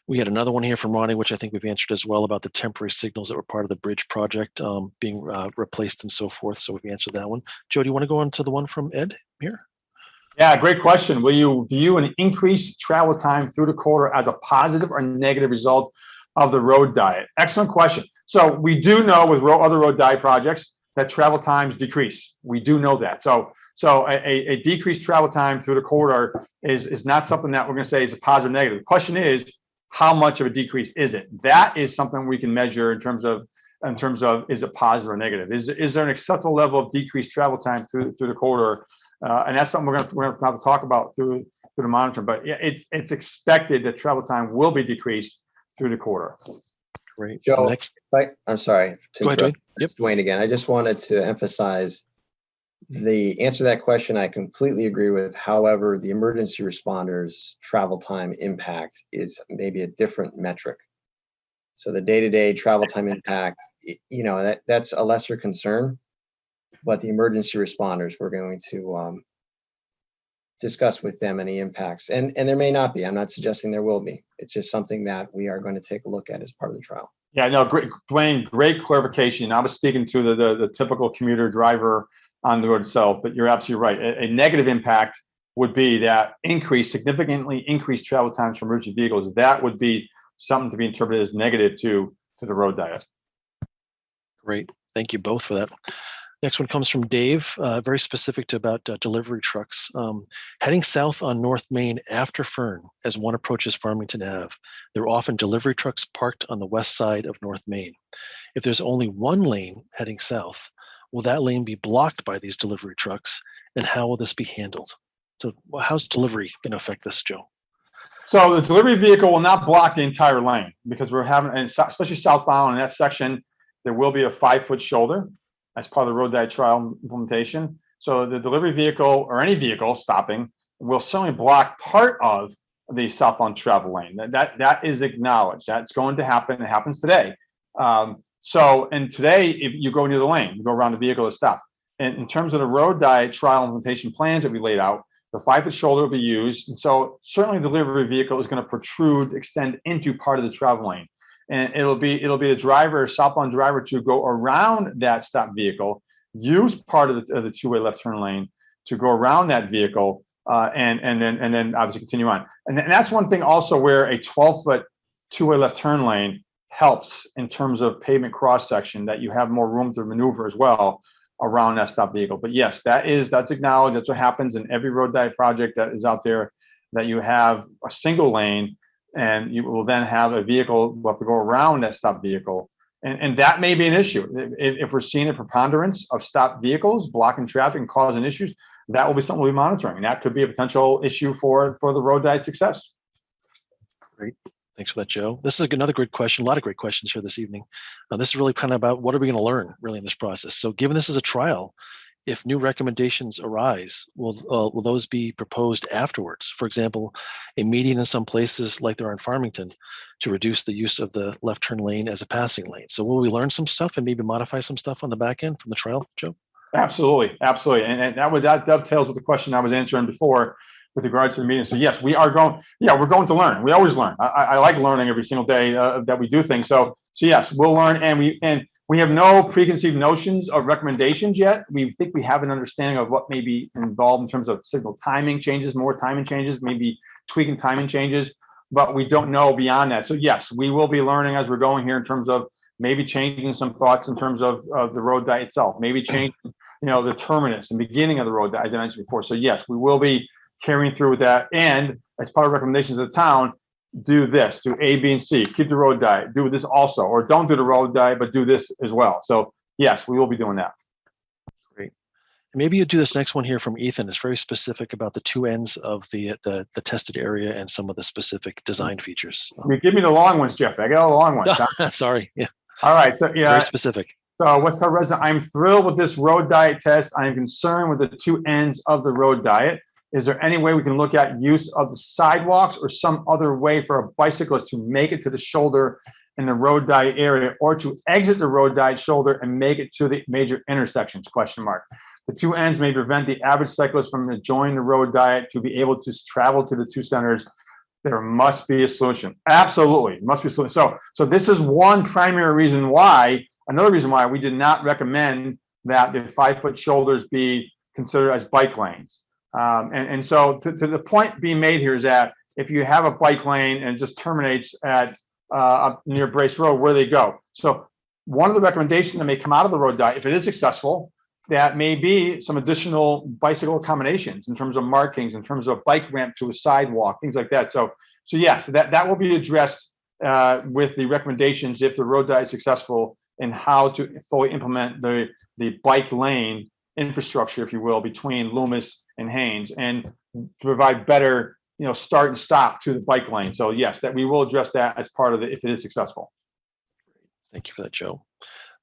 We had another one here from Ronnie, which I think we've answered as well, about the temporary signals that were part of the bridge project being replaced and so forth. So we've answered that one. Joe, do you want to go on to the one from Ed here? Yeah, great question. Will you view an increased travel time through the corridor as a positive or negative result of the road diet? Excellent question. So we do know with other road diet projects that travel times decrease. We do know that. So a decreased travel time through the corridor is not something that we're going to say is a positive or negative. The question is, how much of a decrease is it? That is something we can measure in terms of is it positive or negative? Is there an acceptable level of decreased travel time through the corridor? And that's something we're going to have to talk about through the monitoring. But yeah, it's expected that travel time will be decreased through the corridor. Great. Joe, Next, I'm sorry to go ahead, interrupt. Dwayne. Yep. Dwayne again. I just wanted to emphasize the answer to that question. I completely agree with. However, the emergency responders' travel time impact is maybe a different metric. So the day-to-day travel time impact, that's a lesser concern. But the emergency responders, we're going to discuss with them any impacts. And there may not be. I'm not suggesting there will be. It's just something that we are going to take a look at as part of the trial. Yeah, no, great, Dwayne, great clarification. I was speaking to the typical commuter driver on the road itself, but you're absolutely right. A negative impact would be that significantly increased travel times for emergency vehicles. That would be something to be interpreted as negative to the road diet. Great. Thank you both for that. Next one comes from Dave, very specific to about delivery trucks. Heading south on North Main after Fern, as one approaches Farmington Ave, there are often delivery trucks parked on the west side of North Main. If there's only one lane heading south, will that lane be blocked by these delivery trucks? And how will this be handled? So how's delivery going to affect this, Joe? So the delivery vehicle will not block the entire lane because we're having, and especially southbound in that section, there will be a 5-foot shoulder as part of the road diet trial implementation. So the delivery vehicle or any vehicle stopping will certainly block part of the southbound travel lane. That is acknowledged. That's going to happen. It happens today. And today, if you go near the lane, you go around the vehicle to stop. And in terms of the road diet trial implementation plans that we laid out, the 5-foot shoulder will be used. And so certainly the delivery vehicle is going to extend into part of the travel lane. And it'll be the driver, southbound driver, to go around that stopped vehicle, use part of the two-way left turn lane to go around that vehicle, and then obviously continue on. And that's one thing also where a 12-foot two-way left turn lane helps in terms of pavement cross section, that you have more room to maneuver as well around that stopped vehicle. But yes, that's acknowledged. That's what happens in every road diet project that is out there, that you have a single lane. And you will then have a vehicle will have to go around that stopped vehicle. And that may be an issue. If we're seeing a preponderance of stopped vehicles blocking traffic and causing issues, that will be something we'll be monitoring. And that could be a potential issue for the road diet success. Great. Thanks for that, Joe. This is another great question. A lot of great questions here this evening. This is really kind of about what are we going to learn really in this process. So given this is a trial, if new recommendations arise, will those be proposed afterwards? For example, a median in some places like there are in Farmington to reduce the use of the left turn lane as a passing lane. So will we learn some stuff and maybe modify some stuff on the back end from the trial, Joe? Absolutely. And that dovetails with the question I was answering before with regards to the meeting. So yes, we're going to learn. We always learn. I like learning every single day that we do things. So yes, we'll learn, and we have no preconceived notions of recommendations yet. We think we have an understanding of what may be involved in terms of signal timing changes, more timing changes, maybe tweaking timing changes, but we don't know beyond that. So yes, we will be learning as we're going here in terms of maybe changing some thoughts in terms of the road diet itself, maybe changing, the terminus and beginning of the road diet, as I mentioned before. So yes, we will be carrying through with that. And as part of recommendations of the town, do this, do A, B, and C, keep the road diet, do this also, or don't do the road diet, but do this as well. So yes, we will be doing that. Great. And maybe you do this next one here from Ethan. It's very specific about the two ends of the tested area and some of the specific design features. Give me the long ones, Jeff. I got all the long ones. Sorry. Yeah. All right. So yeah. Very specific. So West Hart resident, I'm thrilled with this road diet test. I am concerned with the two ends of the road diet. Is there any way we can look at use of the sidewalks or some other way for a bicyclist to make it to the shoulder in the road diet area, or to exit the road diet shoulder and make it to the major intersections, ? The two ends may prevent the average cyclist from enjoying the road diet to be able to travel to the two centers. There must be a solution. Absolutely, must be a solution. So this is one primary reason why, another reason why we did not recommend that the 5-foot shoulders be considered as bike lanes. And so to the point being made here is that if you have a bike lane and it just terminates at up near Brace Road, where they go. So one of the recommendations that may come out of the road diet, if it is successful, that may be some additional bicycle accommodations in terms of markings, in terms of bike ramp to a sidewalk, things like that. So yes, that will be addressed with the recommendations if the road diet is successful, in how to fully implement the bike lane infrastructure, if you will, between Loomis and Haynes, and to provide better start and stop to the bike lane. So yes, that we will address that as part of it if it is successful. Thank you for that, Joe.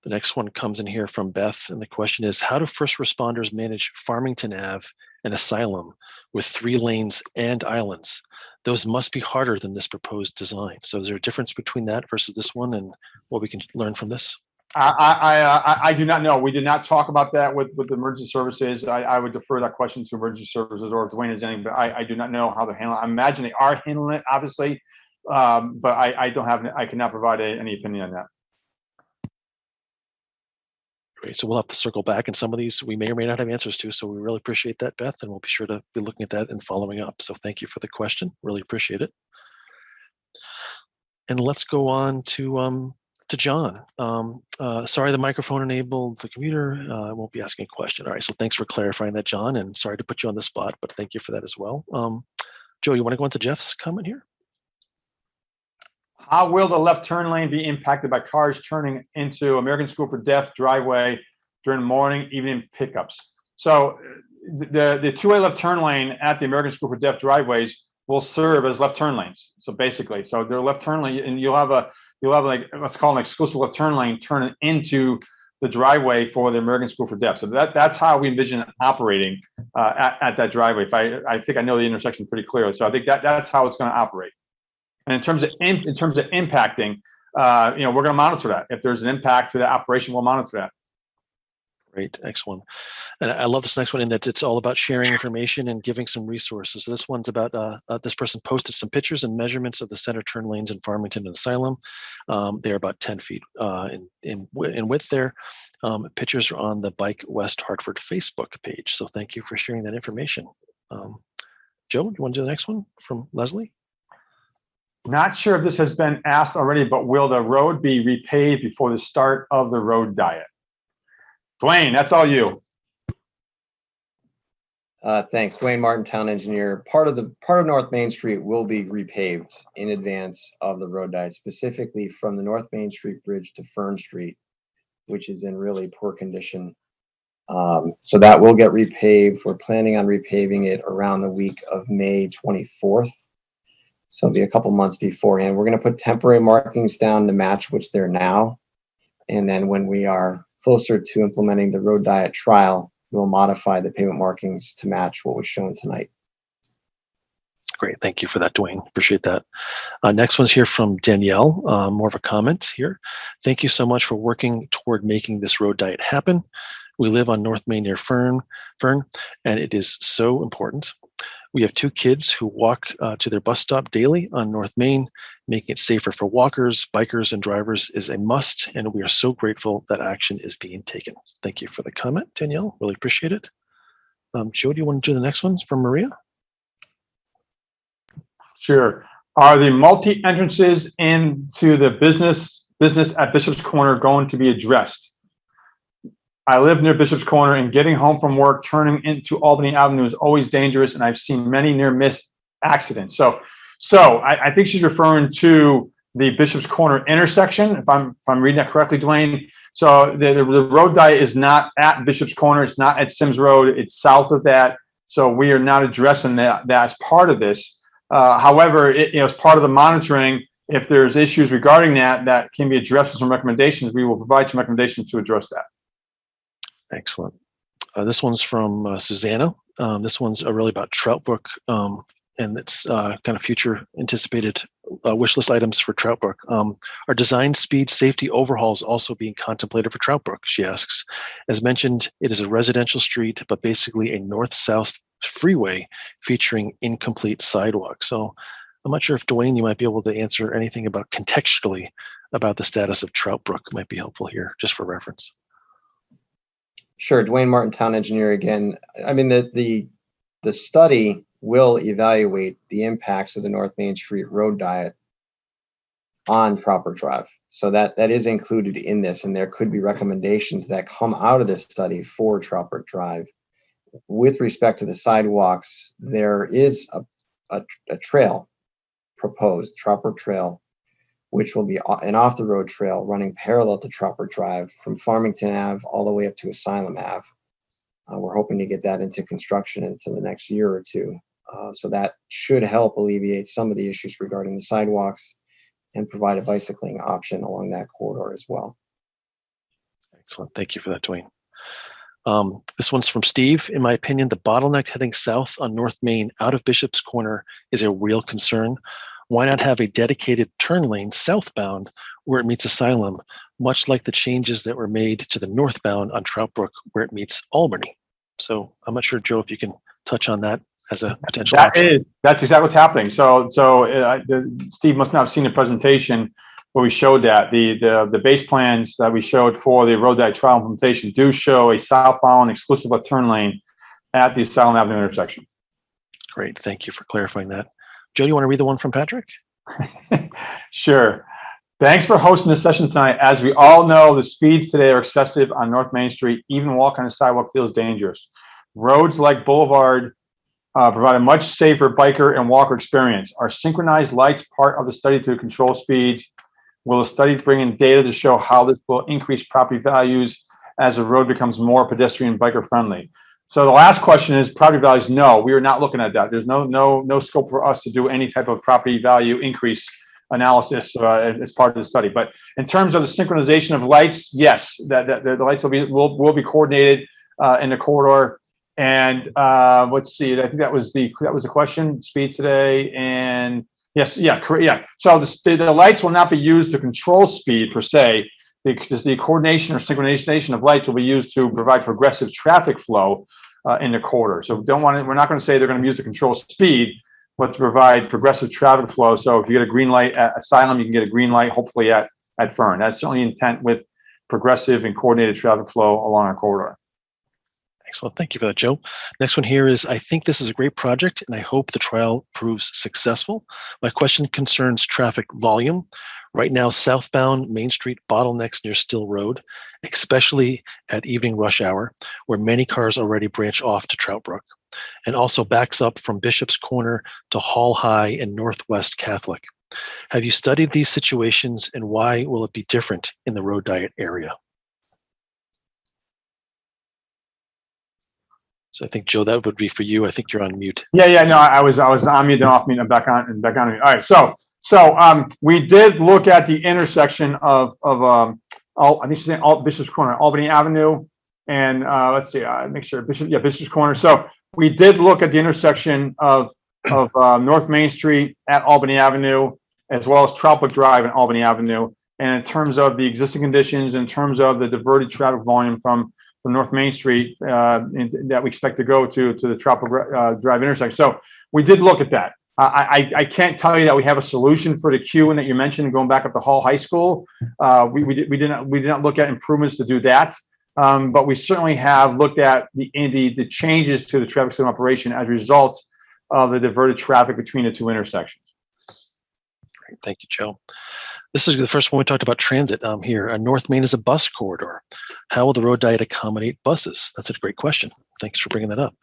The next one comes in here from Beth, and the question is, how do first responders manage Farmington Ave and Asylum with 3 lanes and islands? Those must be harder than this proposed design. So is there a difference between that versus this one and what we can learn from this? I do not know. We did not talk about that with the emergency services. I would defer that question to emergency services or if Dwayne is anything, but I do not know how they're handling it. I imagine they are handling it, obviously, but I cannot provide any opinion on that. Great. So we'll have to circle back, and some of these we may or may not have answers to. So we really appreciate that, Beth, and we'll be sure to be looking at that and following up. So thank you for the question. Really appreciate it. And let's go on to John. Sorry, the microphone enabled the computer. I won't be asking a question. All right. So thanks for clarifying that, John, and sorry to put you on the spot, but thank you for that as well. Joe, you want to go into Jeff's comment here? How will the left turn lane be impacted by cars turning into American School for Deaf driveway during morning, evening pickups? So the two-way left turn lane at the American School for Deaf driveways will serve as left turn lanes. So basically, so they're left turn lane, and you'll have like what's called an exclusive left turn lane turning into the driveway for the American School for Deaf. So that's how we envision it operating at that driveway. I think I know the intersection pretty clearly. So I think that's how it's going to operate. And in terms of impacting, we're going to monitor that. If there's an impact to the operation, we'll monitor that. Great, excellent. And I love this next one in that it's all about sharing information and giving some resources. So this one's about this person posted some pictures and measurements of the center turn lanes in Farmington and Asylum. They're about 10 feet in width there. Pictures are on the Bike West Hartford Facebook page. So thank you for sharing that information. Joe, do you want to do the next one from Leslie? Not sure if this has been asked already, but will the road be repaved before the start of the road diet? Dwayne, that's all you. Thanks, Dwayne Martin, town engineer. Part of North Main Street will be repaved in advance of the road diet, specifically from the North Main Street bridge to Fern Street, which is in really poor condition. So that will get repaved. We're planning on repaving it around the week of May 24th. So it'll be a couple months beforehand. We're going to put temporary markings down to match what's there now. And then when we are closer to implementing the road diet trial, we'll modify the pavement markings to match what was shown tonight. Great, thank you for that, Dwayne. Appreciate that. Next one's here from Danielle, more of a comment here. Thank you so much for working toward making this road diet happen. We live on North Main near Fern, and it is so important. We have 2 kids who walk to their bus stop daily on North Main. Making it safer for walkers, bikers, and drivers is a must, and we are so grateful that action is being taken. Thank you for the comment, Danielle. Really appreciate it. Joe, do you want to do the next ones from Maria? Sure. Are the multi-entrances into the business at Bishop's Corner going to be addressed? I live near Bishop's Corner, and getting home from work turning into Albany Avenue is always dangerous, and I've seen many near-miss accidents. So I think she's referring to the Bishop's Corner intersection, if I'm reading that correctly, Dwayne. So the road diet is not at Bishop's Corner. It's not at Sims Road. It's south of that. So we are not addressing that as part of this. However, as part of the monitoring, if there's issues regarding that can be addressed with some recommendations, we will provide some recommendations to address that. Excellent. This one's from Susanna. This one's really about Trout Brook, and it's kind of future anticipated wish list items for Trout Brook. Are design speed safety overhauls also being contemplated for Trout Brook, she asks. As mentioned, it is a residential street, but basically a north-south freeway featuring incomplete sidewalk. So I'm not sure if Dwayne, you might be able to answer anything about contextually about the status of Trout Brook. Might be helpful here, just for reference. Sure, Dwayne Martin, town engineer again. I mean, the study will evaluate the impacts of the North Main Street road diet on Trout Brook Drive. So that is included in this, and there could be recommendations that come out of this study for Trout Brook Drive. With respect to the sidewalks, there is a trail proposed, Trout Brook Trail, which will be an off-the-road trail running parallel to Trout Brook Drive from Farmington Ave all the way up to Asylum Ave. We're hoping to get that into construction into the next year or two. So that should help alleviate some of the issues regarding the sidewalks and provide a bicycling option along that corridor as well. Excellent. Thank you for that, Dwayne. This one's from Steve. In my opinion, the bottleneck heading south on North Main out of Bishop's Corner is a real concern. Why not have a dedicated turn lane southbound where it meets Asylum, much like the changes that were made to the northbound on Trout Brook where it meets Albany? So I'm not sure, Joe, if you can touch on that as a potential option. That's exactly what's happening. So Steve must not have seen the presentation where we showed that the base plans that we showed for the road diet trial implementation do show a southbound exclusive turn lane at the Asylum Avenue intersection. Great. Thank you for clarifying that. Joe, you want to read the one from Patrick? Sure. Thanks for hosting this session tonight. As we all know, the speeds today are excessive on North Main Street. Even walking on the sidewalk feels dangerous. Roads like Boulevard provide a much safer biker and walker experience. Are synchronized lights part of the study to control speeds? Will the study bring in data to show how this will increase property values as the road becomes more pedestrian and biker friendly? So the last question is property values. No, we are not looking at that. There's no scope for us to do any type of property value increase analysis as part of the study. But in terms of the synchronization of lights, yes, that the lights will be coordinated in the corridor. And let's see, I think that was the question. Speed today, and yes, yeah, correct, yeah. So the lights will not be used to control speed per se. The coordination or synchronization of lights will be used to provide progressive traffic flow in the corridor. So we're not going to say they're going to use to control speed, but to provide progressive traffic flow. So if you get a green light at Asylum, you can get a green light hopefully at Fern. That's certainly intent with progressive and coordinated traffic flow along our corridor. Excellent. Thank you for that, Joe. Next one here is, I think this is a great project and I hope the trial proves successful. My question concerns traffic volume. Right now, southbound Main Street bottlenecks near Still Road, especially at evening rush hour, where many cars already branch off to Trout Brook, and also backs up from Bishop's Corner to Hall High and Northwest Catholic. Have you studied these situations and why will it be different in the road diet area? So I think, Joe, that would be for you. I think you're on mute. Yeah, no, I was on mute and off mute and back on mute. All right, so we did look at the intersection of I think she's saying Bishop's Corner, Albany Avenue, and let's see, make sure Bishop's Corner. So we did look at the intersection of North Main Street at Albany Avenue, as well as Trout Brook Drive and Albany Avenue. And in terms of the existing conditions, in terms of the diverted traffic volume from North Main Street that we expect to go to the Trout Brook Drive intersection. So we did look at that. I can't tell you that we have a solution for the queuing that you mentioned going back up to Hall High School. We did not look at improvements to do that, but we certainly have looked at the changes to the traffic system operation as a result of the diverted traffic between the two intersections. Great, thank you, Joe. This is the first one we talked about transit here. North Main is a bus corridor. How will the road diet accommodate buses? That's a great question. Thanks for bringing that up.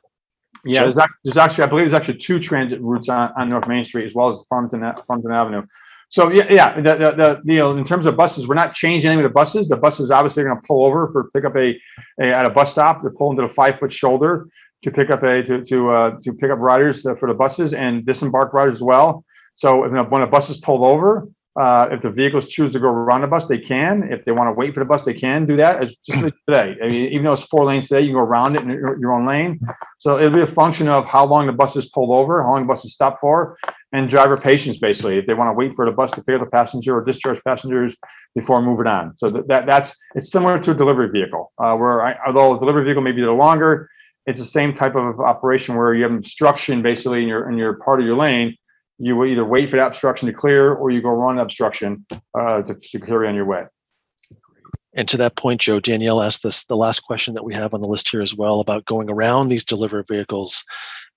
Yeah, there's actually, I believe there's actually two transit routes on North Main Street as well as Farmington Avenue. So yeah, in terms of buses, we're not changing any of the buses. The buses obviously are going to pull over for pick up at a bus stop. They pull into the 5-foot shoulder to pick up to pick up riders for the buses and disembark riders as well. So when a bus is pulled over, if the vehicles choose to go around the bus, they can. If they want to wait for the bus, they can do that. As just like today. I mean, even though it's 4 lanes today, you can go around it in your own lane. So it'll be a function of how long the bus is pulled over, how long the bus is stopped for, and driver patience, basically. If they want to wait for the bus to pick up the passenger or discharge passengers before moving on. So it's similar to a delivery vehicle, although a delivery vehicle may be a little longer, it's the same type of operation where you have obstruction basically in your part of your lane. You will either wait for that obstruction to clear or you go run the obstruction to carry on your way. And to that point, Joe, Danielle asked this, the last question that we have on the list here as well, about going around these delivery vehicles,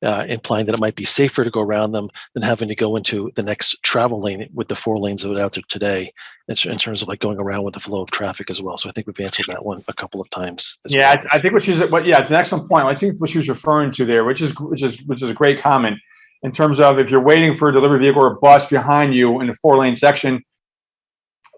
implying that it might be safer to go around them than having to go into the next travel lane with the 4 lanes that are out there today, in terms of like going around with the flow of traffic as well. So I think we've answered that one a couple of times. Yeah, well. I think it's an excellent point. I think what she was referring to there, which is a great comment. In terms of if you're waiting for a delivery vehicle or a bus behind you in the 4-lane section,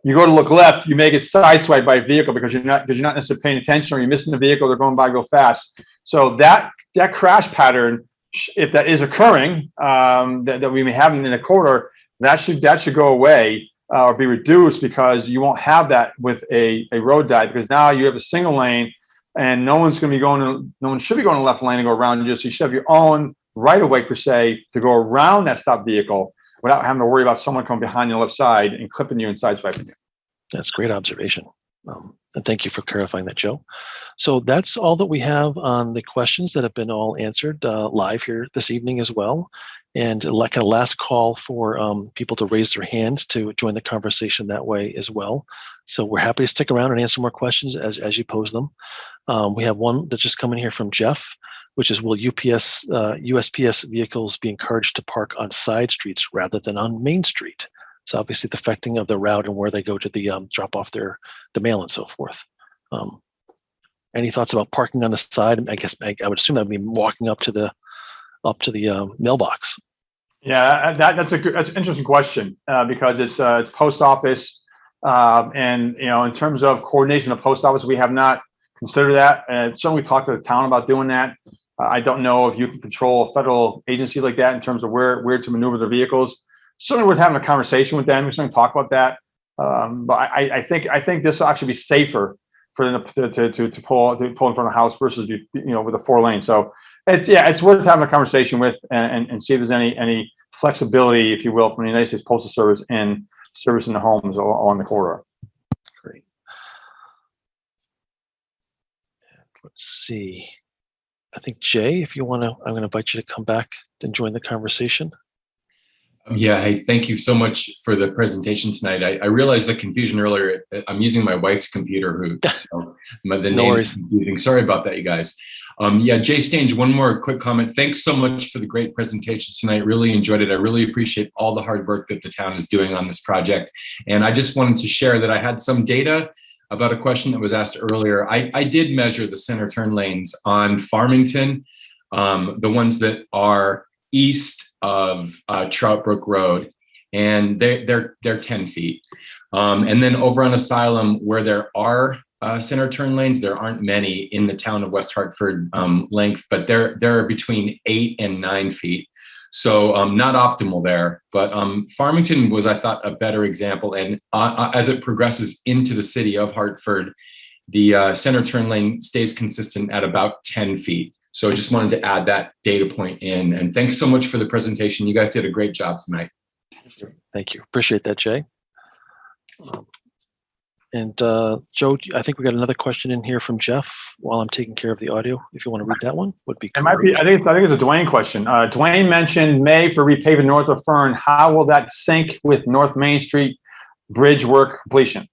you go to look left, you may get sideswiped by a vehicle because you're not necessarily paying attention or you're missing the vehicle, they're going by real fast. So that crash pattern if that is occurring, that we may have in the corridor, that should go away or be reduced, because you won't have that with a road diet, because now you have a single lane and no one should be going to the left lane and go around you. So you should have your own right of way per se to go around that stopped vehicle without having to worry about someone coming behind you on the left side and clipping you and sideswiping you. That's a great observation. And thank you for clarifying that, Joe. So that's all that we have on the questions that have been all answered live here this evening as well. And like a last call for people to raise their hand to join the conversation that way as well. So we're happy to stick around and answer more questions as you pose them. We have one that's just coming here from Jeff, which is, will USPS vehicles be encouraged to park on side streets rather than on Main Street? So obviously the affecting of the route and where they go to the drop off the mail and so forth. Any thoughts about parking on the side? I guess I would assume that would be walking up to the mailbox. Yeah, that's an interesting question because it's post office, and in terms of coordination of post office, we have not considered that. Certainly, we talked to the town about doing that. I don't know if you can control a federal agency like that in terms of where to maneuver their vehicles. Certainly worth having a conversation with them. We're going to talk about that. But I think this will actually be safer for them to pull in front of the house versus with a 4 lane. So it's worth having a conversation with and see if there's any flexibility, if you will, from the United States Postal Service in servicing the homes along the corridor. Great. Let's see. I think Jay, if you want to, I'm going to invite you to come back and join the conversation. Yeah, hey, thank you so much for the presentation tonight. I realized the confusion earlier. I'm using my wife's computer, so the name is confusing. Sorry about that, you guys. Yeah, Jay Stange, one more quick comment. Thanks so much for the great presentation tonight. Really enjoyed it. I really appreciate all the hard work that the town is doing on this project. And I just wanted to share that I had some data about a question that was asked earlier. I did measure the center turn lanes on Farmington, the ones that are east of Trout Brook Road, and they're 10 feet. And then over on Asylum, where there are center turn lanes, there aren't many in the town of West Hartford length, but they're between 8 and 9 feet. So not optimal there, but Farmington was, I thought, a better example. And as it progresses into the city of Hartford, the center turn lane stays consistent at about 10 feet. So I just wanted to add that data point in. And thanks so much for the presentation. You guys did a great job tonight. Thank you. Appreciate that, Jay. And Joe, I think we got another question in here from Jeff while I'm taking care of the audio. If you want to read that one, would be great. It might be, I think it's a Dwayne question. Dwayne mentioned May for repaving north of Fern. How will that sync with North Main Street bridge work completion?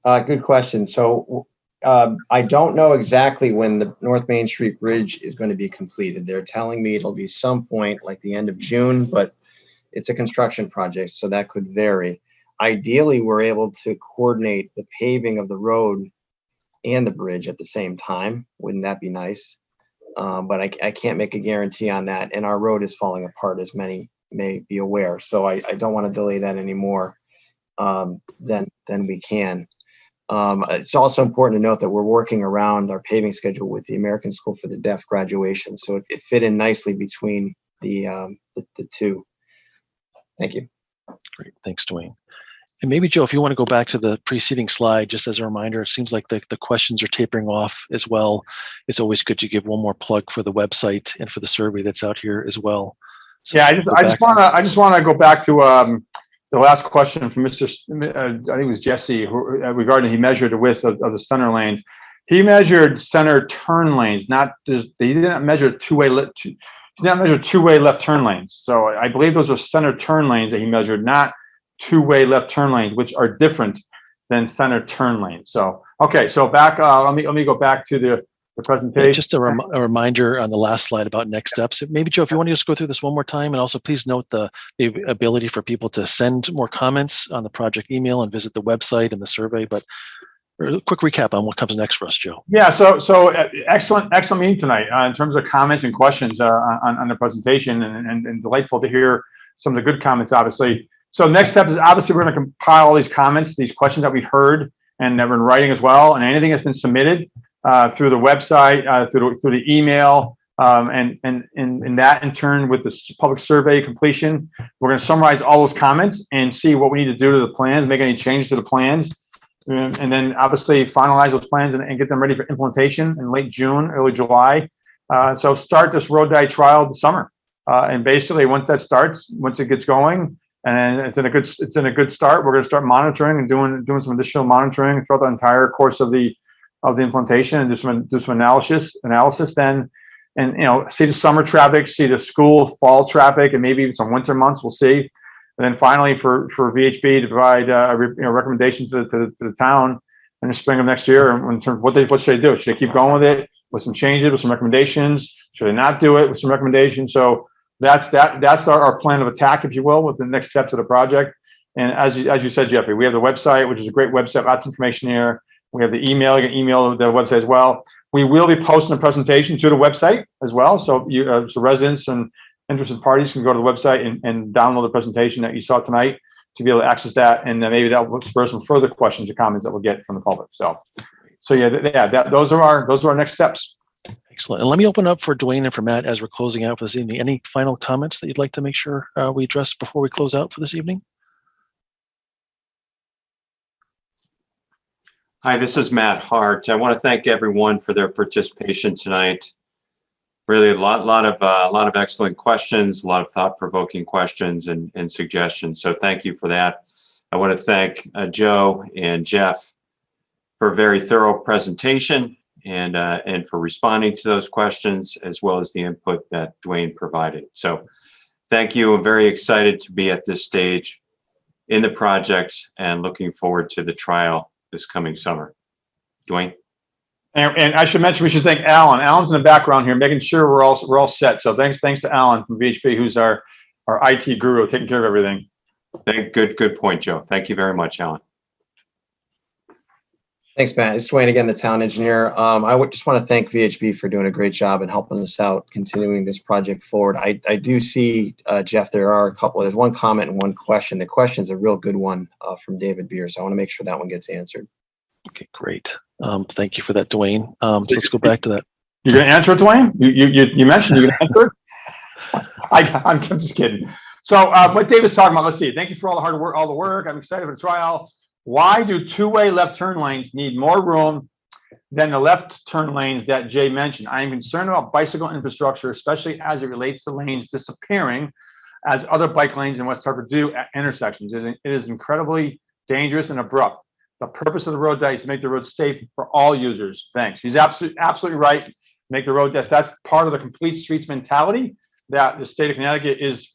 Good question. So I don't know exactly when the North Main Street Bridge is going to be completed. They're telling me it'll be some point like the end of June, but it's a construction project, so that could vary. Ideally, we're able to coordinate the paving of the road and the bridge at the same time. Wouldn't that be nice? But I can't make a guarantee on that. And our road is falling apart, as many may be aware. So I don't want to delay that anymore than we can. It's also important to note that we're working around our paving schedule with the American School for the Deaf graduation. So it fit in nicely between the two. Thank you. Great. Thanks, Dwayne. And maybe, Joe, if you want to go back to the preceding slide, just as a reminder, it seems like the questions are tapering off as well. It's always good to give one more plug for the website and for the survey that's out here as well. So yeah, I just want to go back to the last question from Mr. I think it was Jesse, regarding he measured the width of the center lanes. He measured center turn lanes, he didn't measure two-way left turn lanes. So I believe those are center turn lanes that he measured, not two-way left turn lanes, which are different than center turn lanes. So, okay, so back, let me go back to the presentation. Just a reminder on the last slide about next steps. Maybe, Joe, if you want to just go through this one more time, and also please note the ability for people to send more comments on the project email and visit the website and the survey. But a quick recap on what comes next for us, Joe. Yeah, so excellent meeting tonight in terms of comments and questions on the presentation, and delightful to hear some of the good comments, obviously. So next step is obviously we're going to compile all these comments, these questions that we've heard and that we're in writing as well, and anything that's been submitted through the website, through the email, And in that, in turn, with the public survey completion, we're going to summarize all those comments and see what we need to do to the plans, make any changes to the plans, and then obviously finalize those plans and get them ready for implementation in late June, early July. So start this road diet trial this summer. And basically, once that starts, once it gets going, and it's in a good start, we're going to start monitoring and doing some additional monitoring throughout the entire course of the implementation, and do some analysis then. And, you know, see the summer traffic, see the school fall traffic, and maybe even some winter months, we'll see. And then finally for VHB to provide recommendations to the town in the spring of next year in terms of what should they do? Should they keep going with it with some changes, with some recommendations? Should they not do it with some recommendations? So that's our plan of attack, if you will, with the next steps of the project. And as you said, Jeffrey, we have the website, which is a great website, lots of information here. We have the email, you can email the website as well. We will be posting a presentation to the website as well. So so residents and interested parties can go to the website and download the presentation that you saw tonight to be able to access that. And then maybe that will spur some further questions or comments that we'll get from the public. So those are our next steps. Excellent. And let me open up for Dwayne and for Matt as we're closing out for this evening. Any final comments that you'd like to make sure we address before we close out for this evening? Hi, this is Matt Hart. I want to thank everyone for their participation tonight. Really, a lot of excellent questions, a lot of thought-provoking questions and suggestions. So thank you for that. I want to thank Joe and Jeff for a very thorough presentation and for responding to those questions, as well as the input that Dwayne provided. So thank you. I'm very excited to be at this stage in the project and looking forward to the trial this coming summer. Dwayne? And I should mention, we should thank Alan. Alan's in the background here, making sure we're all set. So thanks to Alan from VHB, who's our IT guru, taking care of everything. Good point, Joe. Thank you very much, Alan. Thanks, Matt. It's Dwayne again, the town engineer. I would just want to thank VHB for doing a great job and helping us out, continuing this project forward. I do see, Jeff, there's one comment and one question. The question's a real good one from David Beer, so I want to make sure that one gets answered. Okay, great. Thank you for that, Dwayne. So let's go back to that. You're going to answer it, Dwayne? You mentioned you're going to answer it? I'm just kidding. So what David's talking about, let's see. Thank you for all the hard work, all the work. I'm excited for the trial. Why do two-way left turn lanes need more room than the left turn lanes that Jay mentioned? I am concerned about bicycle infrastructure, especially as it relates to lanes disappearing as other bike lanes in West Hartford do at intersections. It is incredibly dangerous and abrupt. The purpose of the road diet is to make the road safe for all users. Thanks. He's absolutely right. Make the road, that's part of the complete streets mentality that the state of Connecticut is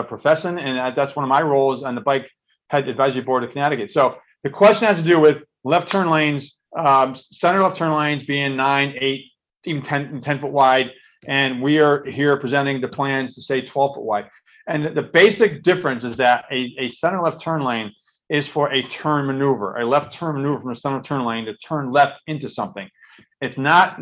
professing, and that's one of my roles on the Bike Head Advisory Board of Connecticut. So the question has to do with left turn lanes, center left turn lanes being 9, 8, even 10 foot wide. And we are here presenting the plans to say 12 foot wide. And the basic difference is that a center left turn lane is for a turn maneuver, a left turn maneuver from a center turn lane to turn left into something. It's not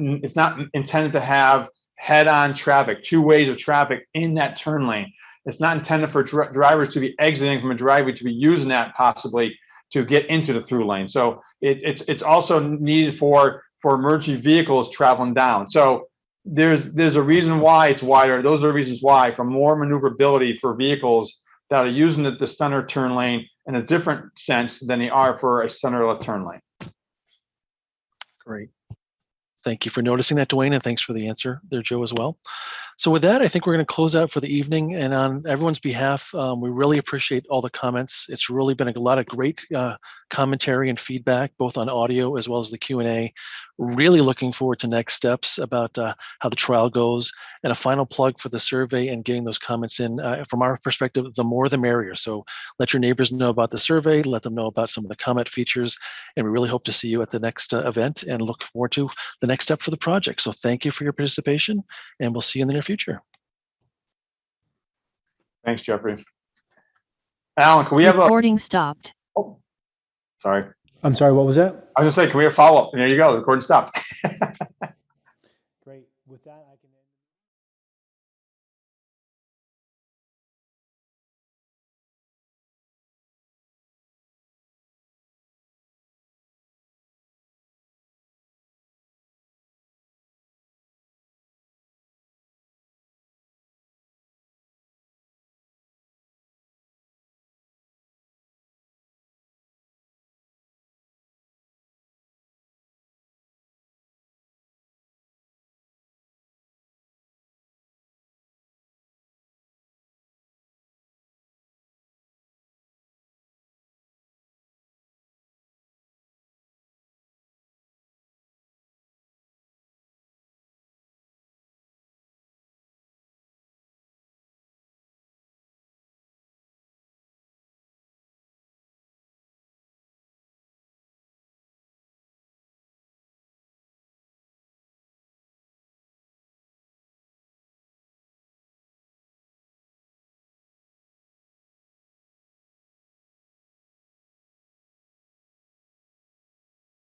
intended to have head-on traffic, two ways of traffic in that turn lane. It's not intended for drivers to be exiting from a driveway to be using that possibly to get into the through lane. So it's also needed for emergency vehicles traveling down. So there's a reason why it's wider. Those are the reasons why, for more maneuverability for vehicles that are using the center turn lane in a different sense than they are for a center left turn lane. Great. Thank you for noticing that, Dwayne, and thanks for the answer there, Joe, as well. So with that, I think we're going to close out for the evening. And on everyone's behalf, we really appreciate all the comments. It's really been a lot of great commentary and feedback, both on audio as well as the Q&A. Really looking forward to next steps about how the trial goes, and a final plug for the survey and getting those comments in. From our perspective, the more the merrier. So let your neighbors know about the survey, let them know about some of the comment features, and we really hope to see you at the next event and look forward to the next step for the project. So thank you for your participation, and we'll see you in the near future. Thanks, Jeffrey. Alan, can we have recording stopped? Oh, sorry. I'm sorry, what was that? I was gonna say, can we have follow-up? There you go, the recording stopped. Great. With that,